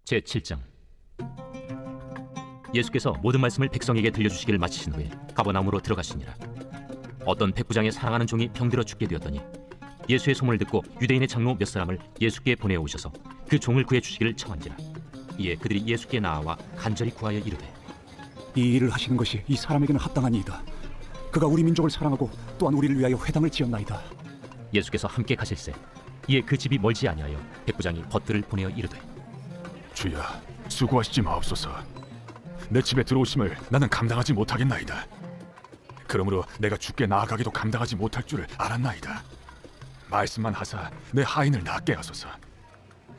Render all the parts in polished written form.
제7장. 예수께서 모든 말씀을 백성에게 들려주시기를 마치신 후에 가버나움으로 들어가시니라. 어떤 백부장의 사랑하는 종이 병들어 죽게 되었더니 예수의 소문을 듣고 유대인의 장로 몇 사람을 예수께 보내오셔서 그 종을 구해 주시기를 청한지라. 이에 그들이 예수께 나아와 간절히 구하여 이르되, 이 일을 하시는 것이 이 사람에게는 합당하니이다. 그가 우리 민족을 사랑하고 또한 우리를 위하여 회당을 지었나이다. 예수께서 함께 가실새 이에 그 집이 멀지 아니하여 백부장이 벗들을 보내어 이르되, 주여, 수고하시지 마옵소서. 내 집에 들어오심을 나는 감당하지 못하겠나이다. 그러므로 내가 주께 나아가기도 감당하지 못할 줄을 알았나이다. 말씀만 하사 내 하인을 낫게 하소서.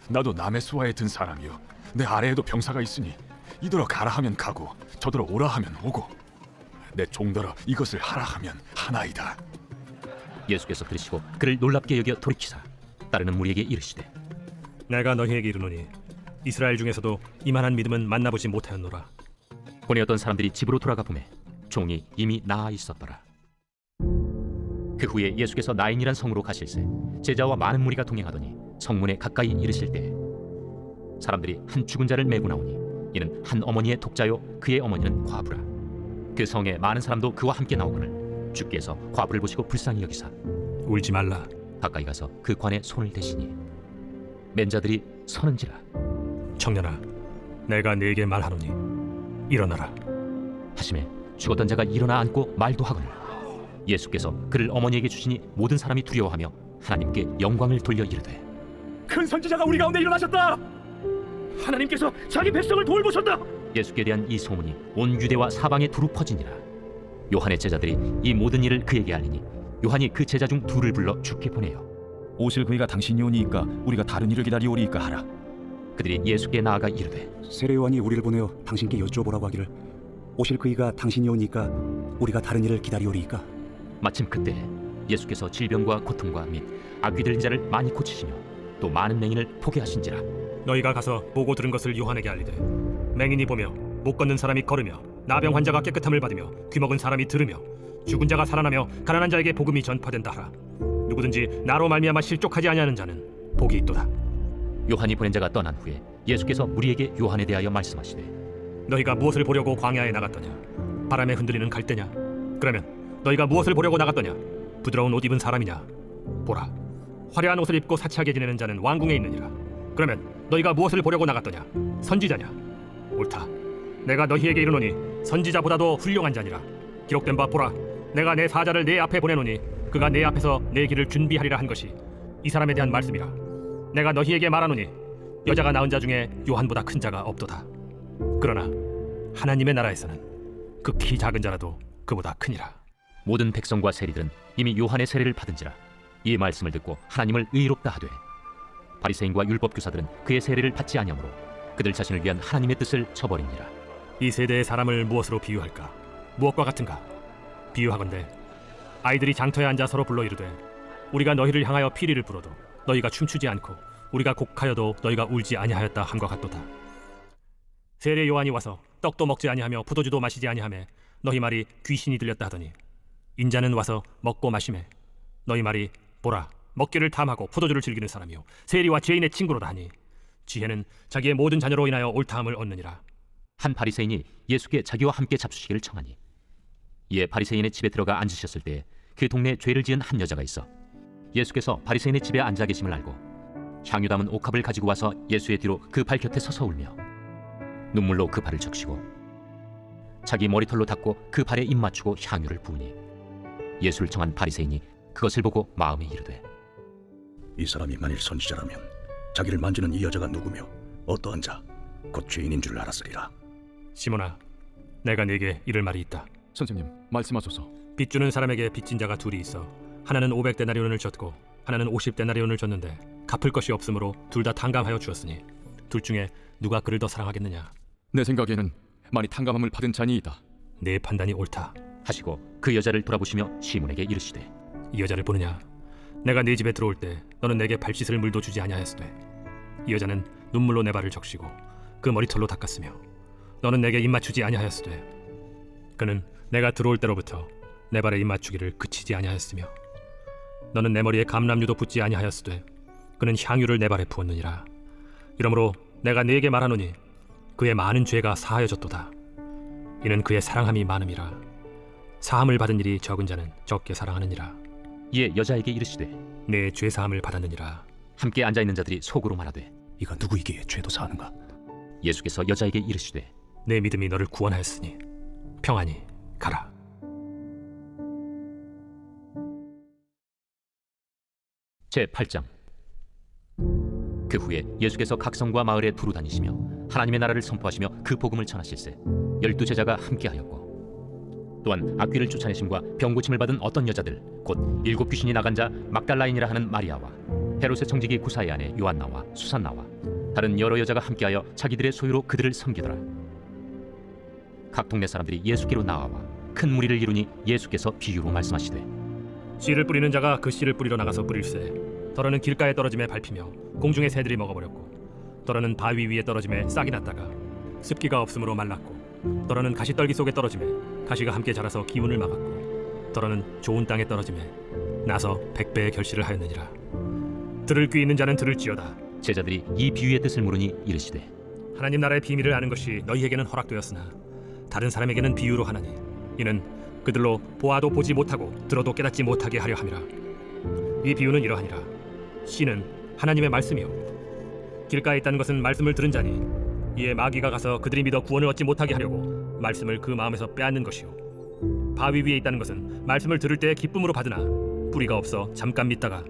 나도 남의 수하에 든 사람이요, 내 아래에도 병사가 있으니 이더러 가라 하면 가고 저더러 오라 하면 오고 내 종더러 이것을 하라 하면 하나이다. 예수께서 들으시고 그를 놀랍게 여겨 돌이키사 따르는 무리에게 이르시되, 내가 너희에게 이르노니 이스라엘 중에서도 이만한 믿음은 만나보지 못하였노라. 보내었던 사람들이 집으로 돌아가 보매 종이 이미 나아 있었더라. 그 후에 예수께서 나인이란 성으로 가실새 제자와 많은 무리가 동행하더니 성문에 가까이 이르실 때 사람들이 한 죽은 자를 메고 나오니 이는 한 어머니의 독자요 그의 어머니는 과부라. 그 성에 많은 사람도 그와 함께 나오거늘 주께서 과부를 보시고 불쌍히 여기사 울지 말라. 가까이 가서 그 관에 손을 대시니 맨자들이 서는지라. 청년아, 내가 네게 말하노니 일어나라. 하심에 죽었던 자가 일어나 앉고 말도 하거늘 예수께서 그를 어머니에게 주시니 모든 사람이 두려워하며 하나님께 영광을 돌려 이르되, 큰 선지자가 우리 가운데 일어나셨다. 하나님께서 자기 백성을 돌보셨다. 예수께 대한 이 소문이 온 유대와 사방에 두루 퍼지니라. 요한의 제자들이 이 모든 일을 그에게 알리니 요한이 그 제자 중 둘을 불러 주께 보내요. 오실 그이가 당신이 오니이까 우리가 다른 일을 기다리오리이까 하라. 그들이 예수께 나아가 이르되, 세례 요한이 우리를 보내어 당신께 여쭈어보라고 하기를 오실 그이가 당신이 오니까 우리가 다른 일을 기다리오리이까. 마침 그때 예수께서 질병과 고통과 및 악귀 들린 자를 많이 고치시며 또 많은 맹인을 포게 하신지라. 너희가 가서 보고 들은 것을 요한에게 알리되, 맹인이 보며 못 걷는 사람이 걸으며 나병 환자가 깨끗함을 받으며 귀먹은 사람이 들으며 죽은 자가 살아나며 가난한 자에게 복음이 전파된다 하라. 누구든지 나로 말미암아 실족하지 아니하는 자는 복이 있도다. 요한이 보낸 자가 떠난 후에 예수께서 무리에게 요한에 대하여 말씀하시되, 너희가 무엇을 보려고 광야에 나갔더냐? 바람에 흔들리는 갈대냐? 그러면 너희가 무엇을 보려고 나갔더냐? 부드러운 옷 입은 사람이냐? 보라, 화려한 옷을 입고 사치하게 지내는 자는 왕궁에 있느니라. 그러면 너희가 무엇을 보려고 나갔더냐? 선지자냐? 옳다. 내가 너희에게 이르노니 선지자보다도 훌륭한 자니라. 기록된 바 보라, 내가 내 사자를 내 앞에 보내노니 그가 내 앞에서 내 길을 준비하리라 한 것이 이 사람에 대한 말씀이라. 내가 너희에게 말하노니 여자가 낳은 자 중에 요한보다 큰 자가 없도다. 그러나 하나님의 나라에서는 극히 작은 자라도 그보다 크니라. 모든 백성과 세리들은 이미 요한의 세례를 받은지라. 이 말씀을 듣고 하나님을 의롭다 하되 바리새인과 율법 교사들은 그의 세례를 받지 아니하므로 그들 자신을 위한 하나님의 뜻을 저버리니라. 이 세대의 사람을 무엇으로 비유할까? 무엇과 같은가? 비유하건대 아이들이 장터에 앉아 서로 불러 이르되, 우리가 너희를 향하여 피리를 불어도 너희가 춤추지 않고 우리가 곡하여도 너희가 울지 아니하였다 함과 같도다. 세례 요한이 와서 떡도 먹지 아니하며 포도주도 마시지 아니하며 너희 말이 귀신이 들렸다 하더니 인자는 와서 먹고 마시매 너희 말이 보라, 먹기를 탐하고 포도주를 즐기는 사람이요 세리와 죄인의 친구로다 하니 지혜는 자기의 모든 자녀로 인하여 옳다함을 얻느니라. 한 바리새인이 예수께 자기와 함께 잡수시기를 청하니 이에 바리새인의 집에 들어가 앉으셨을 때 그 동네에 죄를 지은 한 여자가 있어 예수께서 바리새인의 집에 앉아 계심을 알고 향유 담은 옥합을 가지고 와서 예수의 뒤로 그 발 곁에 서서 울며 눈물로 그 발을 적시고 자기 머리털로 닦고 그 발에 입 맞추고 향유를 부으니 예수를 청한 바리새인이 그것을 보고 마음에 이르되, 이 사람이 만일 선지자라면 자기를 만지는 이 여자가 누구며 어떠한 자 곧 죄인인 줄 알았으리라. 시몬아, 내가 네게 이를 말이 있다. 선생님, 말씀하소서. 빚 주는 사람에게 빚진 자가 둘이 있어 하나는 500데나리온을 줬고 하나는 50데나리온을 줬는데 갚을 것이 없으므로 둘 다 탕감하여 주었으니 둘 중에 누가 그를 더 사랑하겠느냐? 내 생각에는 많이 탕감함을 받은 자니이다. 내 판단이 옳다. 하시고 그 여자를 돌아보시며 시몬에게 이르시되, 이 여자를 보느냐? 내가 네 집에 들어올 때 너는 내게 발 씻을 물도 주지 아니하였으되 이 여자는 눈물로 내 발을 적시고 그 머리털로 닦았으며 너는 내게 입 맞추지 아니하였으되 그는 내가 들어올 때로부터 내 발에 입 맞추기를 그치지 아니하였으며 너는 내 머리에 감람유도 붓지 아니하였으되 그는 향유를 내 발에 부었느니라. 이러므로 내가 네게 말하노니 그의 많은 죄가 사하여졌도다. 이는 그의 사랑함이 많음이라. 사함을 받은 일이 적은 자는 적게 사랑하느니라. 이에 여자에게 이르시되 내 죄 사함을 받았느니라. 함께 앉아 있는 자들이 속으로 말하되 이가 누구이기에 죄도 사하는가? 예수께서 여자에게 이르시되 내 믿음이 너를 구원하였으니 평안히 가라. 제 8장. 그 후에 예수께서 각 성과 마을에 두루 다니시며 하나님의 나라를 선포하시며 그 복음을 전하실세 12제자가 함께하였고 또한 악귀를 쫓아내심과 병 고침을 받은 어떤 여자들 곧 7 귀신이 나간 자 막달라인이라 하는 마리아와 헤롯의 청지기 구사의 아내 요한나와 수산나와 다른 여러 여자가 함께하여 자기들의 소유로 그들을 섬기더라. 각 동네 사람들이 예수께로 나와와 큰 무리를 이루니 예수께서 비유로 말씀하시되 씨를 뿌리는 자가 그 씨를 뿌리러 나가서 뿌릴새 더러는 길가에 떨어짐에 밟히며 공중의 새들이 먹어버렸고 더러는 바위 위에 떨어짐에 싹이 났다가 습기가 없으므로 말랐고 더러는 가시떨기 속에 떨어짐에 가시가 함께 자라서 기운을 막았고 더러는 좋은 땅에 떨어짐에 나서 100배의 결실을 하였느니라. 들을 귀 있는 자는 들을지어다. 제자들이 이 비유의 뜻을 물으니 이르시되 하나님 나라의 비밀을 아는 것이 너희에게는 허락되었으나 다른 사람에게는 비유로 하나니 이는 그들로 보아도 보지 못하고 들어도 깨닫지 못하게 하려 함이라. 이 비유는 이러하니라. 씨는 하나님의 말씀이요 길가에 있다는 것은 말씀을 들은 자니 이에 마귀가 가서 그들이 믿어 구원을 얻지 못하게 하려고 말씀을 그 마음에서 빼앗는 것이요 바위 위에 있다는 것은 말씀을 들을 때 기쁨으로 받으나 뿌리가 없어 잠깐 믿다가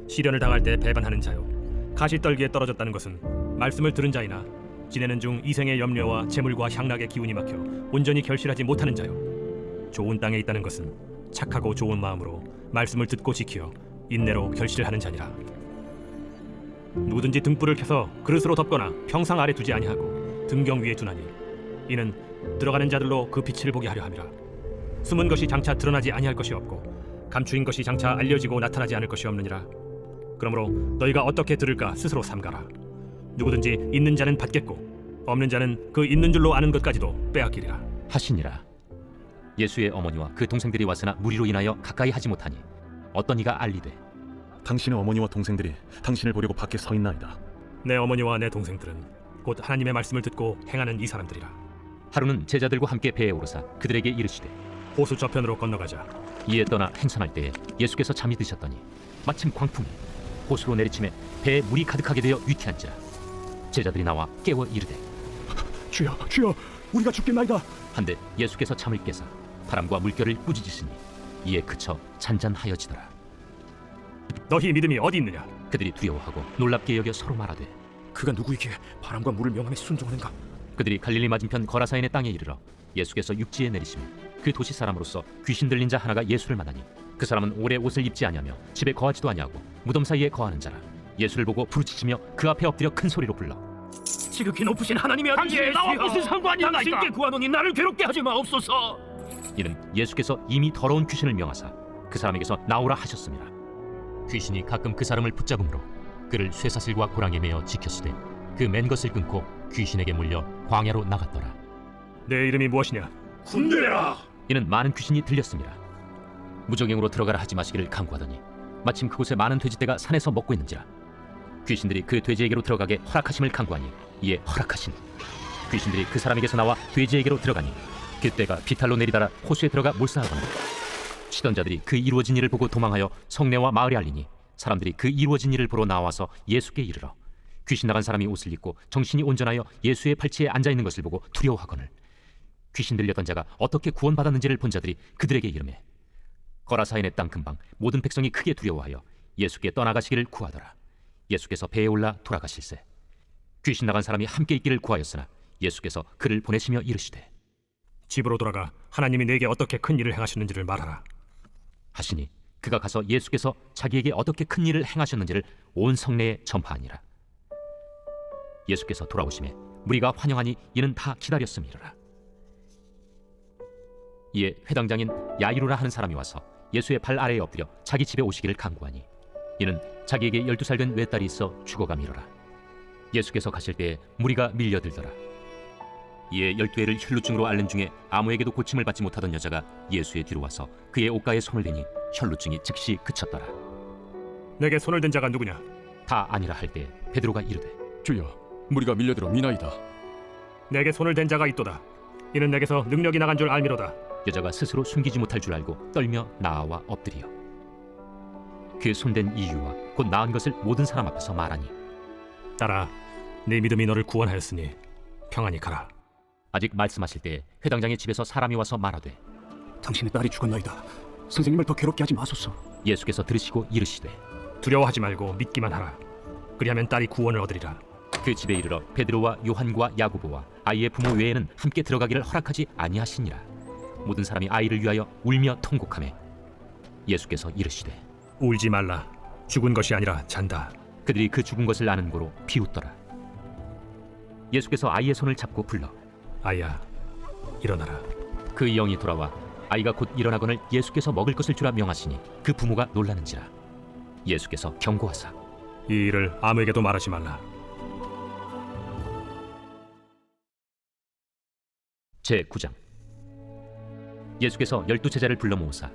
시련을 당할 때 배반하는 자요 가시떨기에 떨어졌다는 것은 말씀을 들은 자이나 지내는 중 이생의 염려와 재물과 향락의 기운이 막혀 온전히 결실하지 못하는 자요 좋은 땅에 있다는 것은 착하고 좋은 마음으로 말씀을 듣고 지키어 인내로 결실을 하는 자니라. 누구든지 등불을 켜서 그릇으로 덮거나 평상 아래 두지 아니하고 등경 위에 두나니 이는 들어가는 자들로 그 빛을 보게 하려 함이라. 숨은 것이 장차 드러나지 아니할 것이 없고 감추인 것이 장차 알려지고 나타나지 않을 것이 없느니라. 그러므로 너희가 어떻게 들을까 스스로 삼가라. 누구든지 있는 자는 받겠고 없는 자는 그 있는 줄로 아는 것까지도 빼앗기리라 하시니라. 예수의 어머니와 그 동생들이 왔으나 무리로 인하여 가까이 하지 못하니 어떤 이가 알리되 당신의 어머니와 동생들이 당신을 보려고 밖에 서 있나이다. 내 어머니와 내 동생들은 곧 하나님의 말씀을 듣고 행하는 이 사람들이라. 하루는 제자들과 함께 배에 오르사 그들에게 이르시되 호수 저편으로 건너가자. 이에 떠나 행선할 때에 예수께서 잠이 드셨더니 마침 광풍이 호수로 내리침에 배에 물이 가득하게 되어 위태한지라. 제자들이 나와 깨워 이르되 주여, 주여, 우리가 죽겠나이다. 한데 예수께서 잠을 깨사 바람과 물결을 꾸짖으시니 이에 그쳐 잔잔하여지더라. 너희 믿음이 어디 있느냐? 그들이 두려워하고 놀랍게 여겨 서로 말하되 그가 누구이기에 바람과 물을 명함에 순종하는가? 그들이 갈릴리 맞은편 거라사인의 땅에 이르러 예수께서 육지에 내리시며 그 도시 사람으로서 귀신 들린 자 하나가 예수를 만나니 그 사람은 오래 옷을 입지 아니하며 집에 거하지도 아니하고 무덤 사이에 거하는 자라. 예수를 보고 부르짖으며 그 앞에 엎드려 큰 소리로 불러 지극히 높으신 하나님의 아들이여, 나와 무슨 상관이나이까? 당신께 구하노니 나를 괴롭게 하지 마옵소서. 이는 예수께서 이미 더러운 귀신을 명하사 그 사람에게서 나오라 하셨습니다. 귀신이 가끔 그 사람을 붙잡음으로 그를 쇠사슬과 고랑에 매어 지켰으되 그 맨 것을 끊고 귀신에게 물려 광야로 나갔더라. 내 이름이 무엇이냐? 군대라. 이는 많은 귀신이 들렸습니다. 무적행으로 들어가라 하지 마시기를 강구하더니 마침 그곳에 많은 돼지떼가 산에서 먹고 있는지라. 귀신들이 그 돼지에게로 들어가게 허락하심을 강구하니 이에 허락하시니 귀신들이 그 사람에게서 나와 돼지에게로 들어가니 그 떼가 비탈로 내리달아 호수에 들어가 몰사하거나 치던 자들이 그 이루어진 일을 보고 도망하여 성내와 마을에 알리니 사람들이 그 이루어진 일을 보러 나와서 예수께 이르러 귀신 나간 사람이 옷을 입고 정신이 온전하여 예수의 팔치에 앉아있는 것을 보고 두려워하거늘 귀신 들렸던 자가 어떻게 구원받았는지를 본 자들이 그들에게 이르매 거라사인의 땅 근방 모든 백성이 크게 두려워하여 예수께 떠나가시기를 구하더라. 예수께서 배에 올라 돌아가실세 귀신 나간 사람이 함께 있기를 구하였으나 예수께서 그를 보내시며 이르시되 집으로 돌아가 하나님이 내게 어떻게 큰 일을 행하셨는지를 말하라 하시니 그가 가서 예수께서 자기에게 어떻게 큰 일을 행하셨는지를 온 성내에 전파하니라. 예수께서 돌아오심에 무리가 환영하니 이는 다 기다렸음이라. 이에 회당장인 야이로라 하는 사람이 와서 예수의 발 아래에 엎드려 자기 집에 오시기를 간구하니 이는 자기에게 12살 된 외딸이 있어 죽어가미로라. 예수께서 가실 때에 무리가 밀려들더라. 이에 12회를 혈루증으로 앓는 중에 아무에게도 고침을 받지 못하던 여자가 예수의 뒤로 와서 그의 옷가에 손을 대니 혈루증이 즉시 그쳤더라. 내게 손을 댄 자가 누구냐? 다 아니라 할 때 베드로가 이르되 주여, 무리가 밀려들어 미나이다. 내게 손을 댄 자가 있도다. 이는 내게서 능력이 나간 줄 알미로다. 여자가 스스로 숨기지 못할 줄 알고 떨며 나아와 엎드리어 그 손댄 이유와 곧 나은 것을 모든 사람 앞에서 말하니 딸아, 네 믿음이 너를 구원하였으니 평안히 가라. 아직 말씀하실 때 회당장의 집에서 사람이 와서 말하되 당신의 딸이 죽었나이다. 선생님을 더 괴롭게 하지 마소서. 예수께서 들으시고 이르시되 두려워하지 말고 믿기만 하라. 그리하면 딸이 구원을 얻으리라. 그 집에 이르러 베드로와 요한과 야고보와 아이의 부모 외에는 함께 들어가기를 허락하지 아니하시니라. 모든 사람이 아이를 위하여 울며 통곡하매 예수께서 이르시되 울지 말라. 죽은 것이 아니라 잔다. 그들이 그 죽은 것을 아는 고로 비웃더라. 예수께서 아이의 손을 잡고 불러 아이야, 일어나라. 그 영이 돌아와 아이가 곧 일어나거늘 예수께서 먹을 것을 주라 명하시니 그 부모가 놀라는지라. 예수께서 경고하사 이 일을 아무에게도 말하지 말라. 제9장 예수께서 12제자를 불러 모으사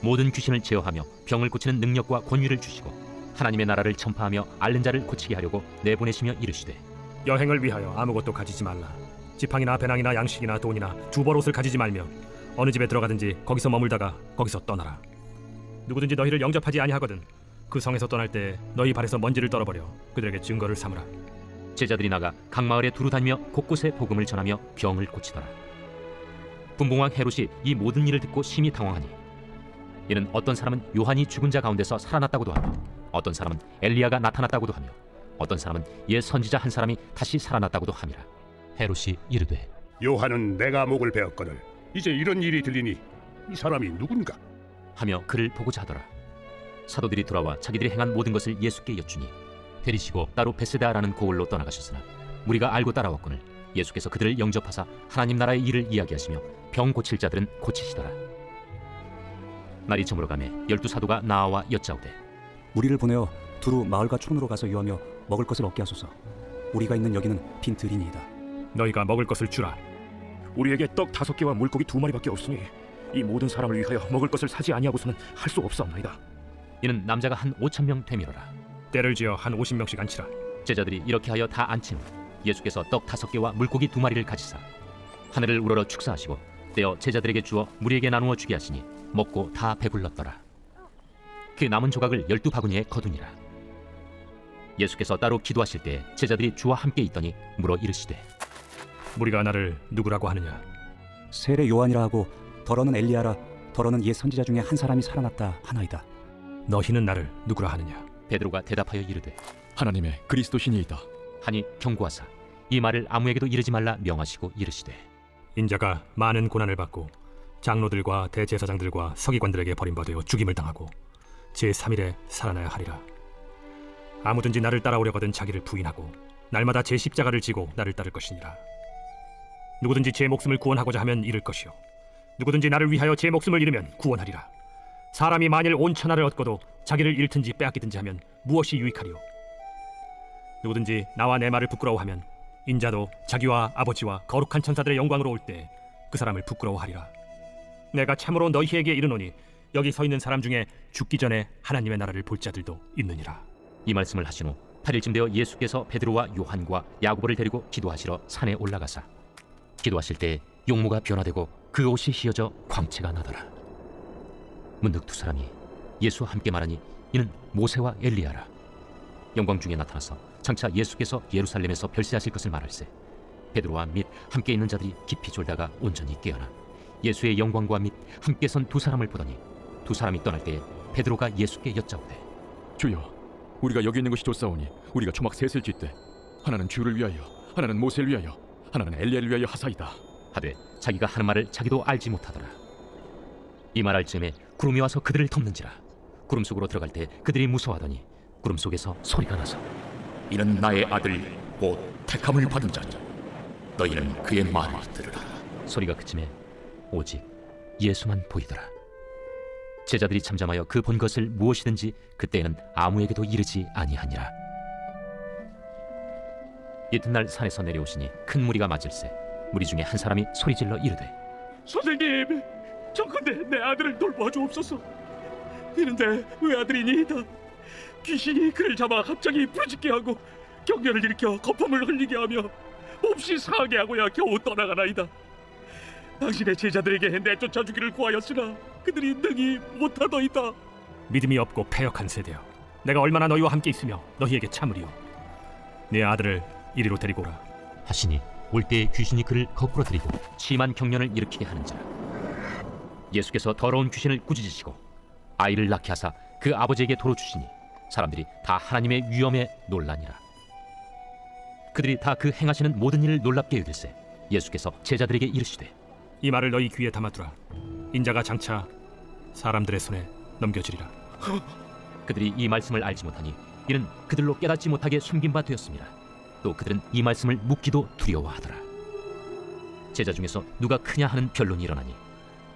모든 귀신을 제어하며 병을 고치는 능력과 권위를 주시고 하나님의 나라를 전파하며 앓는 자를 고치게 하려고 내보내시며 이르시되 여행을 위하여 아무것도 가지지 말라. 지팡이나 배낭이나 양식이나 돈이나 두벌옷을 가지지 말며 어느 집에 들어가든지 거기서 머물다가 거기서 떠나라. 누구든지 너희를 영접하지 아니하거든 그 성에서 떠날 때 너희 발에서 먼지를 떨어버려 그들에게 증거를 삼으라. 제자들이 나가 각 마을에 두루 다니며 곳곳에 복음을 전하며 병을 고치더라. 분봉왕 헤롯이 이 모든 일을 듣고 심히 당황하니 이는 어떤 사람은 요한이 죽은 자 가운데서 살아났다고도 하며 어떤 사람은 엘리야가 나타났다고도 하며 어떤 사람은 옛 선지자 한 사람이 다시 살아났다고도 함이라. 헤롯이 이르되 요한은 내가 목을 베었거늘 이제 이런 일이 들리니 이 사람이 누군가? 하며 그를 보고자 하더라. 사도들이 돌아와 자기들이 행한 모든 것을 예수께 여쭈니 데리시고 따로 베세다라는 고을로 떠나가셨으나 무리가 알고 따라왔거늘 예수께서 그들을 영접하사 하나님 나라의 일을 이야기하시며 병 고칠 자들은 고치시더라. 날이 저물어가매 12사도가 나와 여짜오되 우리를 보내어 두루 마을과 촌으로 가서 유하며 먹을 것을 얻게 하소서. 우리가 있는 여기는 빈 들이니이다. 너희가 먹을 것을 주라. 우리에게 떡 5개와 물고기 2마리밖에 없으니 이 모든 사람을 위하여 먹을 것을 사지 아니하고서는 할 수 없사옵나이다. 이는 남자가 한 5,000명 되밀어라. 때를 지어 한 50명씩 앉히라. 제자들이 이렇게 하여 다 앉힌 후 예수께서 떡 5개와 물고기 2마리를 가지사 하늘을 우러러 축사하시고 떼어 제자들에게 주어 무리에게 나누어 주게 하시니 먹고 다 배불렀더라. 그 남은 조각을 12바구니에 거두니라. 예수께서 따로 기도하실 때 제자들이 주와 함께 있더니 물어 이르시되 무리가 나를 누구라고 하느냐? 세례 요한이라 하고 더러는 엘리야라 더러는 옛 선지자 중에 한 사람이 살아났다 하나이다. 너희는 나를 누구라 하느냐? 베드로가 대답하여 이르되 하나님의 그리스도시니이다. 하니 경고하사 이 말을 아무에게도 이르지 말라 명하시고 이르시되 인자가 많은 고난을 받고 장로들과 대제사장들과 서기관들에게 버림받아 죽임을 당하고 제3일에 살아나야 하리라. 아무든지 나를 따라오려거든 자기를 부인하고 날마다 제 십자가를 지고 나를 따를 것이니라. 누구든지 제 목숨을 구원하고자 하면 잃을 것이요 누구든지 나를 위하여 제 목숨을 잃으면 구원하리라. 사람이 만일 온 천하를 얻고도 자기를 잃든지 빼앗기든지 하면 무엇이 유익하리요? 누구든지 나와 내 말을 부끄러워하면 인자도 자기와 아버지와 거룩한 천사들의 영광으로 올 때 그 사람을 부끄러워하리라. 내가 참으로 너희에게 이르노니 여기 서 있는 사람 중에 죽기 전에 하나님의 나라를 볼 자들도 있느니라. 이 말씀을 하신 후 8일쯤 되어 예수께서 베드로와 요한과 야고보를 데리고 기도하시러 산에 올라가사 기도하실 때 용모가 변화되고 그 옷이 휘어져 광채가 나더라. 문득 두 사람이 예수와 함께 말하니 이는 모세와 엘리야라. 영광 중에 나타나서 장차 예수께서 예루살렘에서 별세하실 것을 말할세 베드로와 및 함께 있는 자들이 깊이 졸다가 온전히 깨어나 예수의 영광과 및 함께 선 두 사람을 보더니 두 사람이 떠날 때 베드로가 예수께 여짜오되 주여, 우리가 여기 있는 것이 좋사오니 우리가 초막 셋을 짓되 하나는 주를 위하여 하나는 모세를 위하여 하나는 엘리야를 위하여 하사이다. 하되 자기가 하는 말을 자기도 알지 못하더라. 이 말할 즈음에 구름이 와서 그들을 덮는지라. 구름 속으로 들어갈 때 그들이 무서워하더니 구름 속에서 소리가 나서 이는 나의 아들 곧 택함을 받은 자니 너희는 그의 말을 들으라. 소리가 그침에 오직 예수만 보이더라. 제자들이 잠잠하여 그 본 것을 무엇이든지 그때에는 아무에게도 이르지 아니하니라. 이튿날 산에서 내려오시니 큰 무리가 맞을세 무리 중에 한 사람이 소리질러 이르되 선생님, 정컨대 내 아들을 돌보아 주옵소서. 이는 내 외아들이니이다. 귀신이 그를 잡아 갑자기 부르짖게 하고 격렬을 일으켜 거품을 흘리게 하며 몹시 상하게 하고야 겨우 떠나가나이다. 당신의 제자들에게 내쫓아 주기를 구하였으나 그들이 능히 못하더이다. 믿음이 없고 패역한 세대여, 내가 얼마나 너희와 함께 있으며 너희에게 참으리요. 네 아들을 이리로 데리고 오라. 하시니 올 때에 귀신이 그를 거꾸로 들이고 심한 경련을 일으키게 하는지라. 예수께서 더러운 귀신을 꾸짖으시고 아이를 낳게 하사 그 아버지에게 도로 주시니 사람들이 다 하나님의 위엄에 놀라니라. 그들이 다 그 행하시는 모든 일을 놀랍게 여길세 예수께서 제자들에게 이르시되 이 말을 너희 귀에 담아두라. 인자가 장차 사람들의 손에 넘겨지리라. 그들이 이 말씀을 알지 못하니 이는 그들로 깨닫지 못하게 숨긴 바 되었습니다. 또 그들은 이 말씀을 묻기도 두려워하더라. 제자 중에서 누가 크냐 하는 변론이 일어나니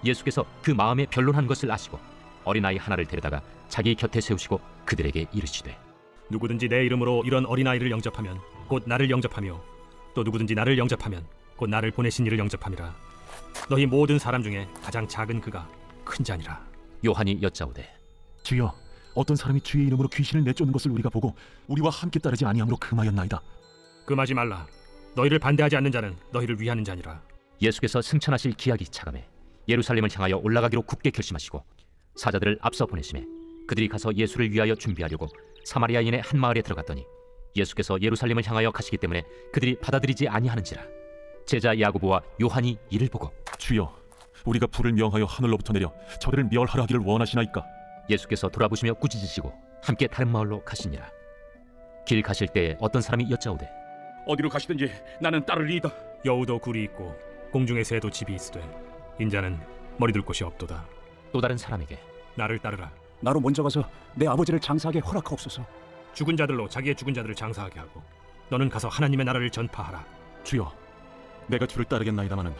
예수께서 그 마음에 변론한 것을 아시고 어린아이 하나를 데려다가 자기 곁에 세우시고 그들에게 이르시되 누구든지 내 이름으로 이런 어린아이를 영접하면 곧 나를 영접하며 또 누구든지 나를 영접하면 곧 나를 보내신 이를 영접함이라. 너희 모든 사람 중에 가장 작은 그가 큰 자니라. 요한이 여짜오되 주여, 어떤 사람이 주의 이름으로 귀신을 내쫓는 것을 우리가 보고 우리와 함께 따르지 아니함으로 금하였나이다. 금하지 말라. 너희를 반대하지 않는 자는 너희를 위하는 자니라. 예수께서 승천하실 기약이 차감해 예루살렘을 향하여 올라가기로 굳게 결심하시고 사자들을 앞서 보내심에 그들이 가서 예수를 위하여 준비하려고 사마리아인의 한 마을에 들어갔더니 예수께서 예루살렘을 향하여 가시기 때문에 그들이 받아들이지 아니하는지라. 제자 야고보와 요한이 이를 보고 주여, 우리가 불을 명하여 하늘로부터 내려 저들을 멸하라 하기를 원하시나이까? 예수께서 돌아보시며 꾸짖으시고 함께 다른 마을로 가시니라. 길 가실 때에 어떤 사람이 여짜오되 어디로 가시든지 나는 따르리이다. 여우도 굴이 있고 공중의 새도 집이 있으되 인자는 머리둘 곳이 없도다. 또 다른 사람에게 나를 따르라. 나로 먼저 가서 내 아버지를 장사하게 허락하옵소서. 죽은 자들로 자기의 죽은 자들을 장사하게 하고 너는 가서 하나님의 나라를 전파하라. 주여, 내가 주를 따르겠나이다마는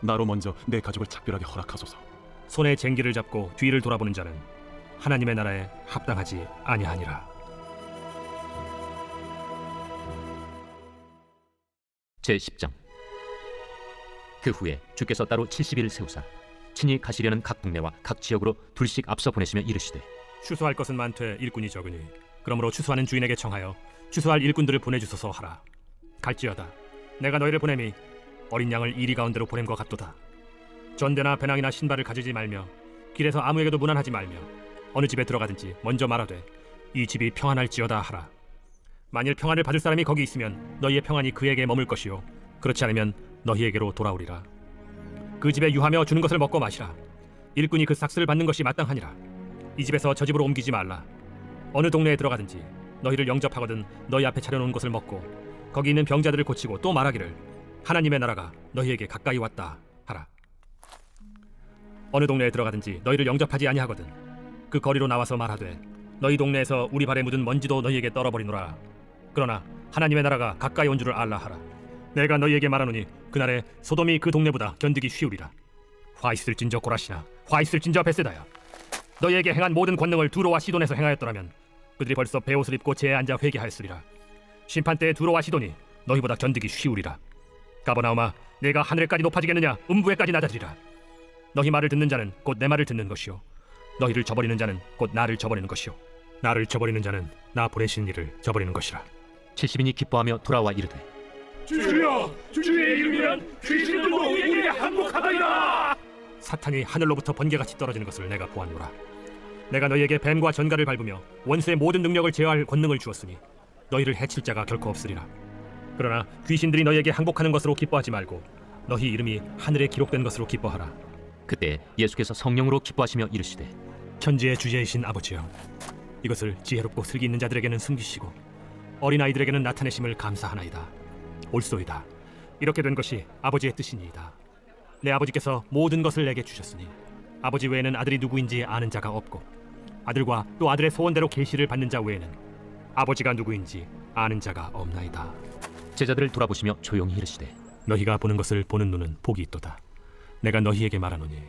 나로 먼저 내 가족을 작별하게 허락하소서. 손에 쟁기를 잡고 뒤를 돌아보는 자는 하나님의 나라에 합당하지 아니하니라. 제10장. 그 후에 주께서 따로 70일을 세우사 친히 가시려는 각 동네와 각 지역으로 둘씩 앞서 보내시며 이르시되 추수할 것은 많되 일꾼이 적으니 그러므로 추수하는 주인에게 청하여 추수할 일꾼들을 보내주소서 하라. 갈지어다 내가 너희를 보냄이 어린 양을 이리 가운데로 보냄 것 같도다. 전대나 배낭이나 신발을 가지지 말며 길에서 아무에게도 무난하지 말며 어느 집에 들어가든지 먼저 말하되 이 집이 평안할지어다 하라. 만일 평안을 받을 사람이 거기 있으면 너희의 평안이 그에게 머물 것이요 그렇지 않으면 너희에게로 돌아오리라. 그 집에 유하며 주는 것을 먹고 마시라. 일꾼이 그 삭스를 받는 것이 마땅하니라. 이 집에서 저 집으로 옮기지 말라. 어느 동네에 들어가든지 너희를 영접하거든 너희 앞에 차려놓은 것을 먹고 거기 있는 병자들을 고치고 또 말하기를 하나님의 나라가 너희에게 가까이 왔다 하라. 어느 동네에 들어가든지 너희를 영접하지 아니하거든 그 거리로 나와서 말하되 너희 동네에서 우리 발에 묻은 먼지도 너희에게 떨어버리노라. 그러나 하나님의 나라가 가까이 온 줄을 알라 하라. 내가 너희에게 말하노니 그날에 소돔이 그 동네보다 견디기 쉬우리라. 화 있을진저 고라시나 화 있을진저 베세다야. 너희에게 행한 모든 권능을 두로와 시돈에서 행하였더라면 그들이 벌써 베옷을 입고 제에 앉아 회개하였으리라. 심판때에 두로와 시돈이 너희보다 견디기 쉬우리라. 가버나움아, 내가 하늘에까지 높아지겠느냐 음부에까지 낮아지리라. 너희 말을 듣는 자는 곧 내 말을 듣는 것이요 너희를 저버리는 자는 곧 나를 저버리는 것이요 나를 저버리는 자는 나 보내신 이를 저버리는 것이라. 70인이 기뻐하며 돌아와 이르되 주여, 주의 이름이면 귀신들도 우리에게 항복하다이다. 사탄이 하늘로부터 번개같이 떨어지는 것을 내가 보았노라. 내가 너희에게 뱀과 전갈을 밟으며 원수의 모든 능력을 제어할 권능을 주었으니 너희를 해칠 자가 결코 없으리라. 그러나 귀신들이 너희에게 항복하는 것으로 기뻐하지 말고 너희 이름이 하늘에 기록된 것으로 기뻐하라. 그때 예수께서 성령으로 기뻐하시며 이르시되 천지의 주제이신 아버지여, 이것을 지혜롭고 슬기 있는 자들에게는 숨기시고 어린아이들에게는 나타내심을 감사하나이다. 옳소이다. 이렇게 된 것이 아버지의 뜻이니이다. 내 아버지께서 모든 것을 내게 주셨으니 아버지 외에는 아들이 누구인지 아는 자가 없고 아들과 또 아들의 소원대로 계시를 받는 자 외에는 아버지가 누구인지 아는 자가 없나이다. 제자들을 돌아보시며 조용히 이르시되 너희가 보는 것을 보는 눈은 복이 있도다. 내가 너희에게 말하노니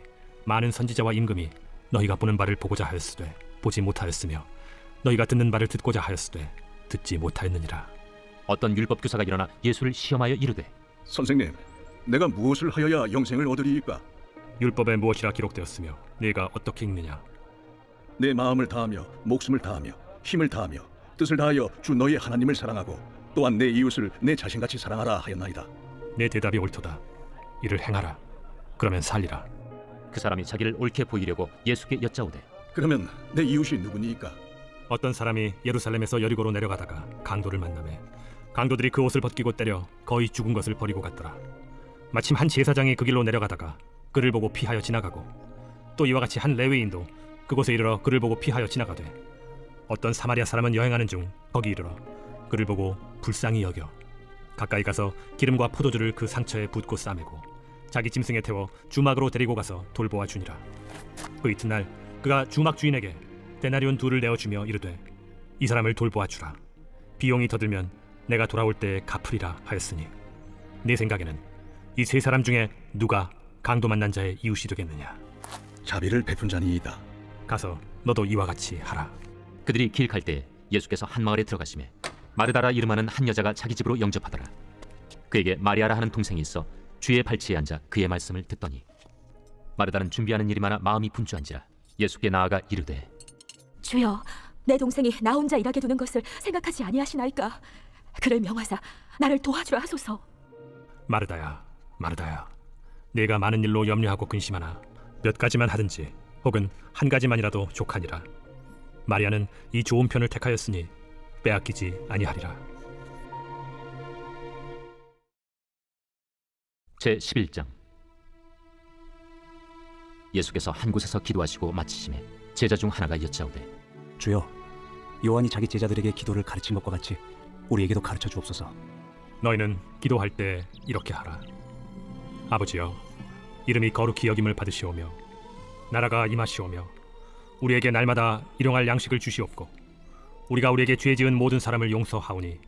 많은 선지자와 임금이 너희가 보는 바를 보고자 하였으되 보지 못하였으며 너희가 듣는 바를 듣고자 하였으되 듣지 못하였느니라. 어떤 율법 교사가 일어나 예수를 시험하여 이르되 선생님, 내가 무엇을 하여야 영생을 얻으리이까? 율법에 무엇이라 기록되었으며 네가 어떻게 읽느냐? 내 마음을 다하며 목숨을 다하며 힘을 다하며 뜻을 다하여 주 너희 하나님을 사랑하고 또한 내 이웃을 내 자신같이 사랑하라 하였나이다. 내 대답이 옳도다. 이를 행하라. 그러면 살리라. 그 사람이 자기를 옳게 보이려고 예수께 여짜오되 그러면 내 이웃이 누구니까? 어떤 사람이 예루살렘에서 여리고로 내려가다가 강도를 만나매 강도들이 그 옷을 벗기고 때려 거의 죽은 것을 버리고 갔더라. 마침 한 제사장이 그 길로 내려가다가 그를 보고 피하여 지나가고 또 이와 같이 한 레위인도 그곳에 이르러 그를 보고 피하여 지나가되 어떤 사마리아 사람은 여행하는 중 거기 이르러 그를 보고 불쌍히 여겨 가까이 가서 기름과 포도주를 그 상처에 붓고 싸매고 자기 짐승에 태워 주막으로 데리고 가서 돌보아 주니라. 그 이튿날 그가 주막 주인에게 데나리온 2를 내어주며 이르되 이 사람을 돌보아 주라. 비용이 더 들면 내가 돌아올 때에 갚으리라 하였으니 네 생각에는 이 세 사람 중에 누가 강도 만난 자의 이웃이 되겠느냐? 자비를 베푼 자니이다. 가서 너도 이와 같이 하라. 그들이 길 갈 때 예수께서 한 마을에 들어가시매 마르다라 이름하는 한 여자가 자기 집으로 영접하더라. 그에게 마리아라 하는 동생이 있어 주의 발치에 앉아 그의 말씀을 듣더니 마르다는 준비하는 일이 많아 마음이 분주한지라 예수께 나아가 이르되 주여, 내 동생이 나 혼자 일하게 두는 것을 생각하지 아니하시나이까? 그를 명하사 나를 도와주라 하소서. 마르다야, 마르다야, 네가 많은 일로 염려하고 근심하나 몇 가지만 하든지 혹은 한 가지만이라도 족하니라. 마리아는 이 좋은 편을 택하였으니 빼앗기지 아니하리라. 제11장. 예수께서 한 곳에서 기도하시고 마치심에 제자 중 하나가 여짜오되 주여, 요한이 자기 제자들에게 기도를 가르친 것과 같이 우리에게도 가르쳐 주옵소서. 너희는 기도할 때 이렇게 하라. 아버지여, 이름이 거룩히 여김을 받으시오며 나라가 임하시오며 우리에게 날마다 일용할 양식을 주시옵고 우리가 우리에게 죄 지은 모든 사람을 용서하오니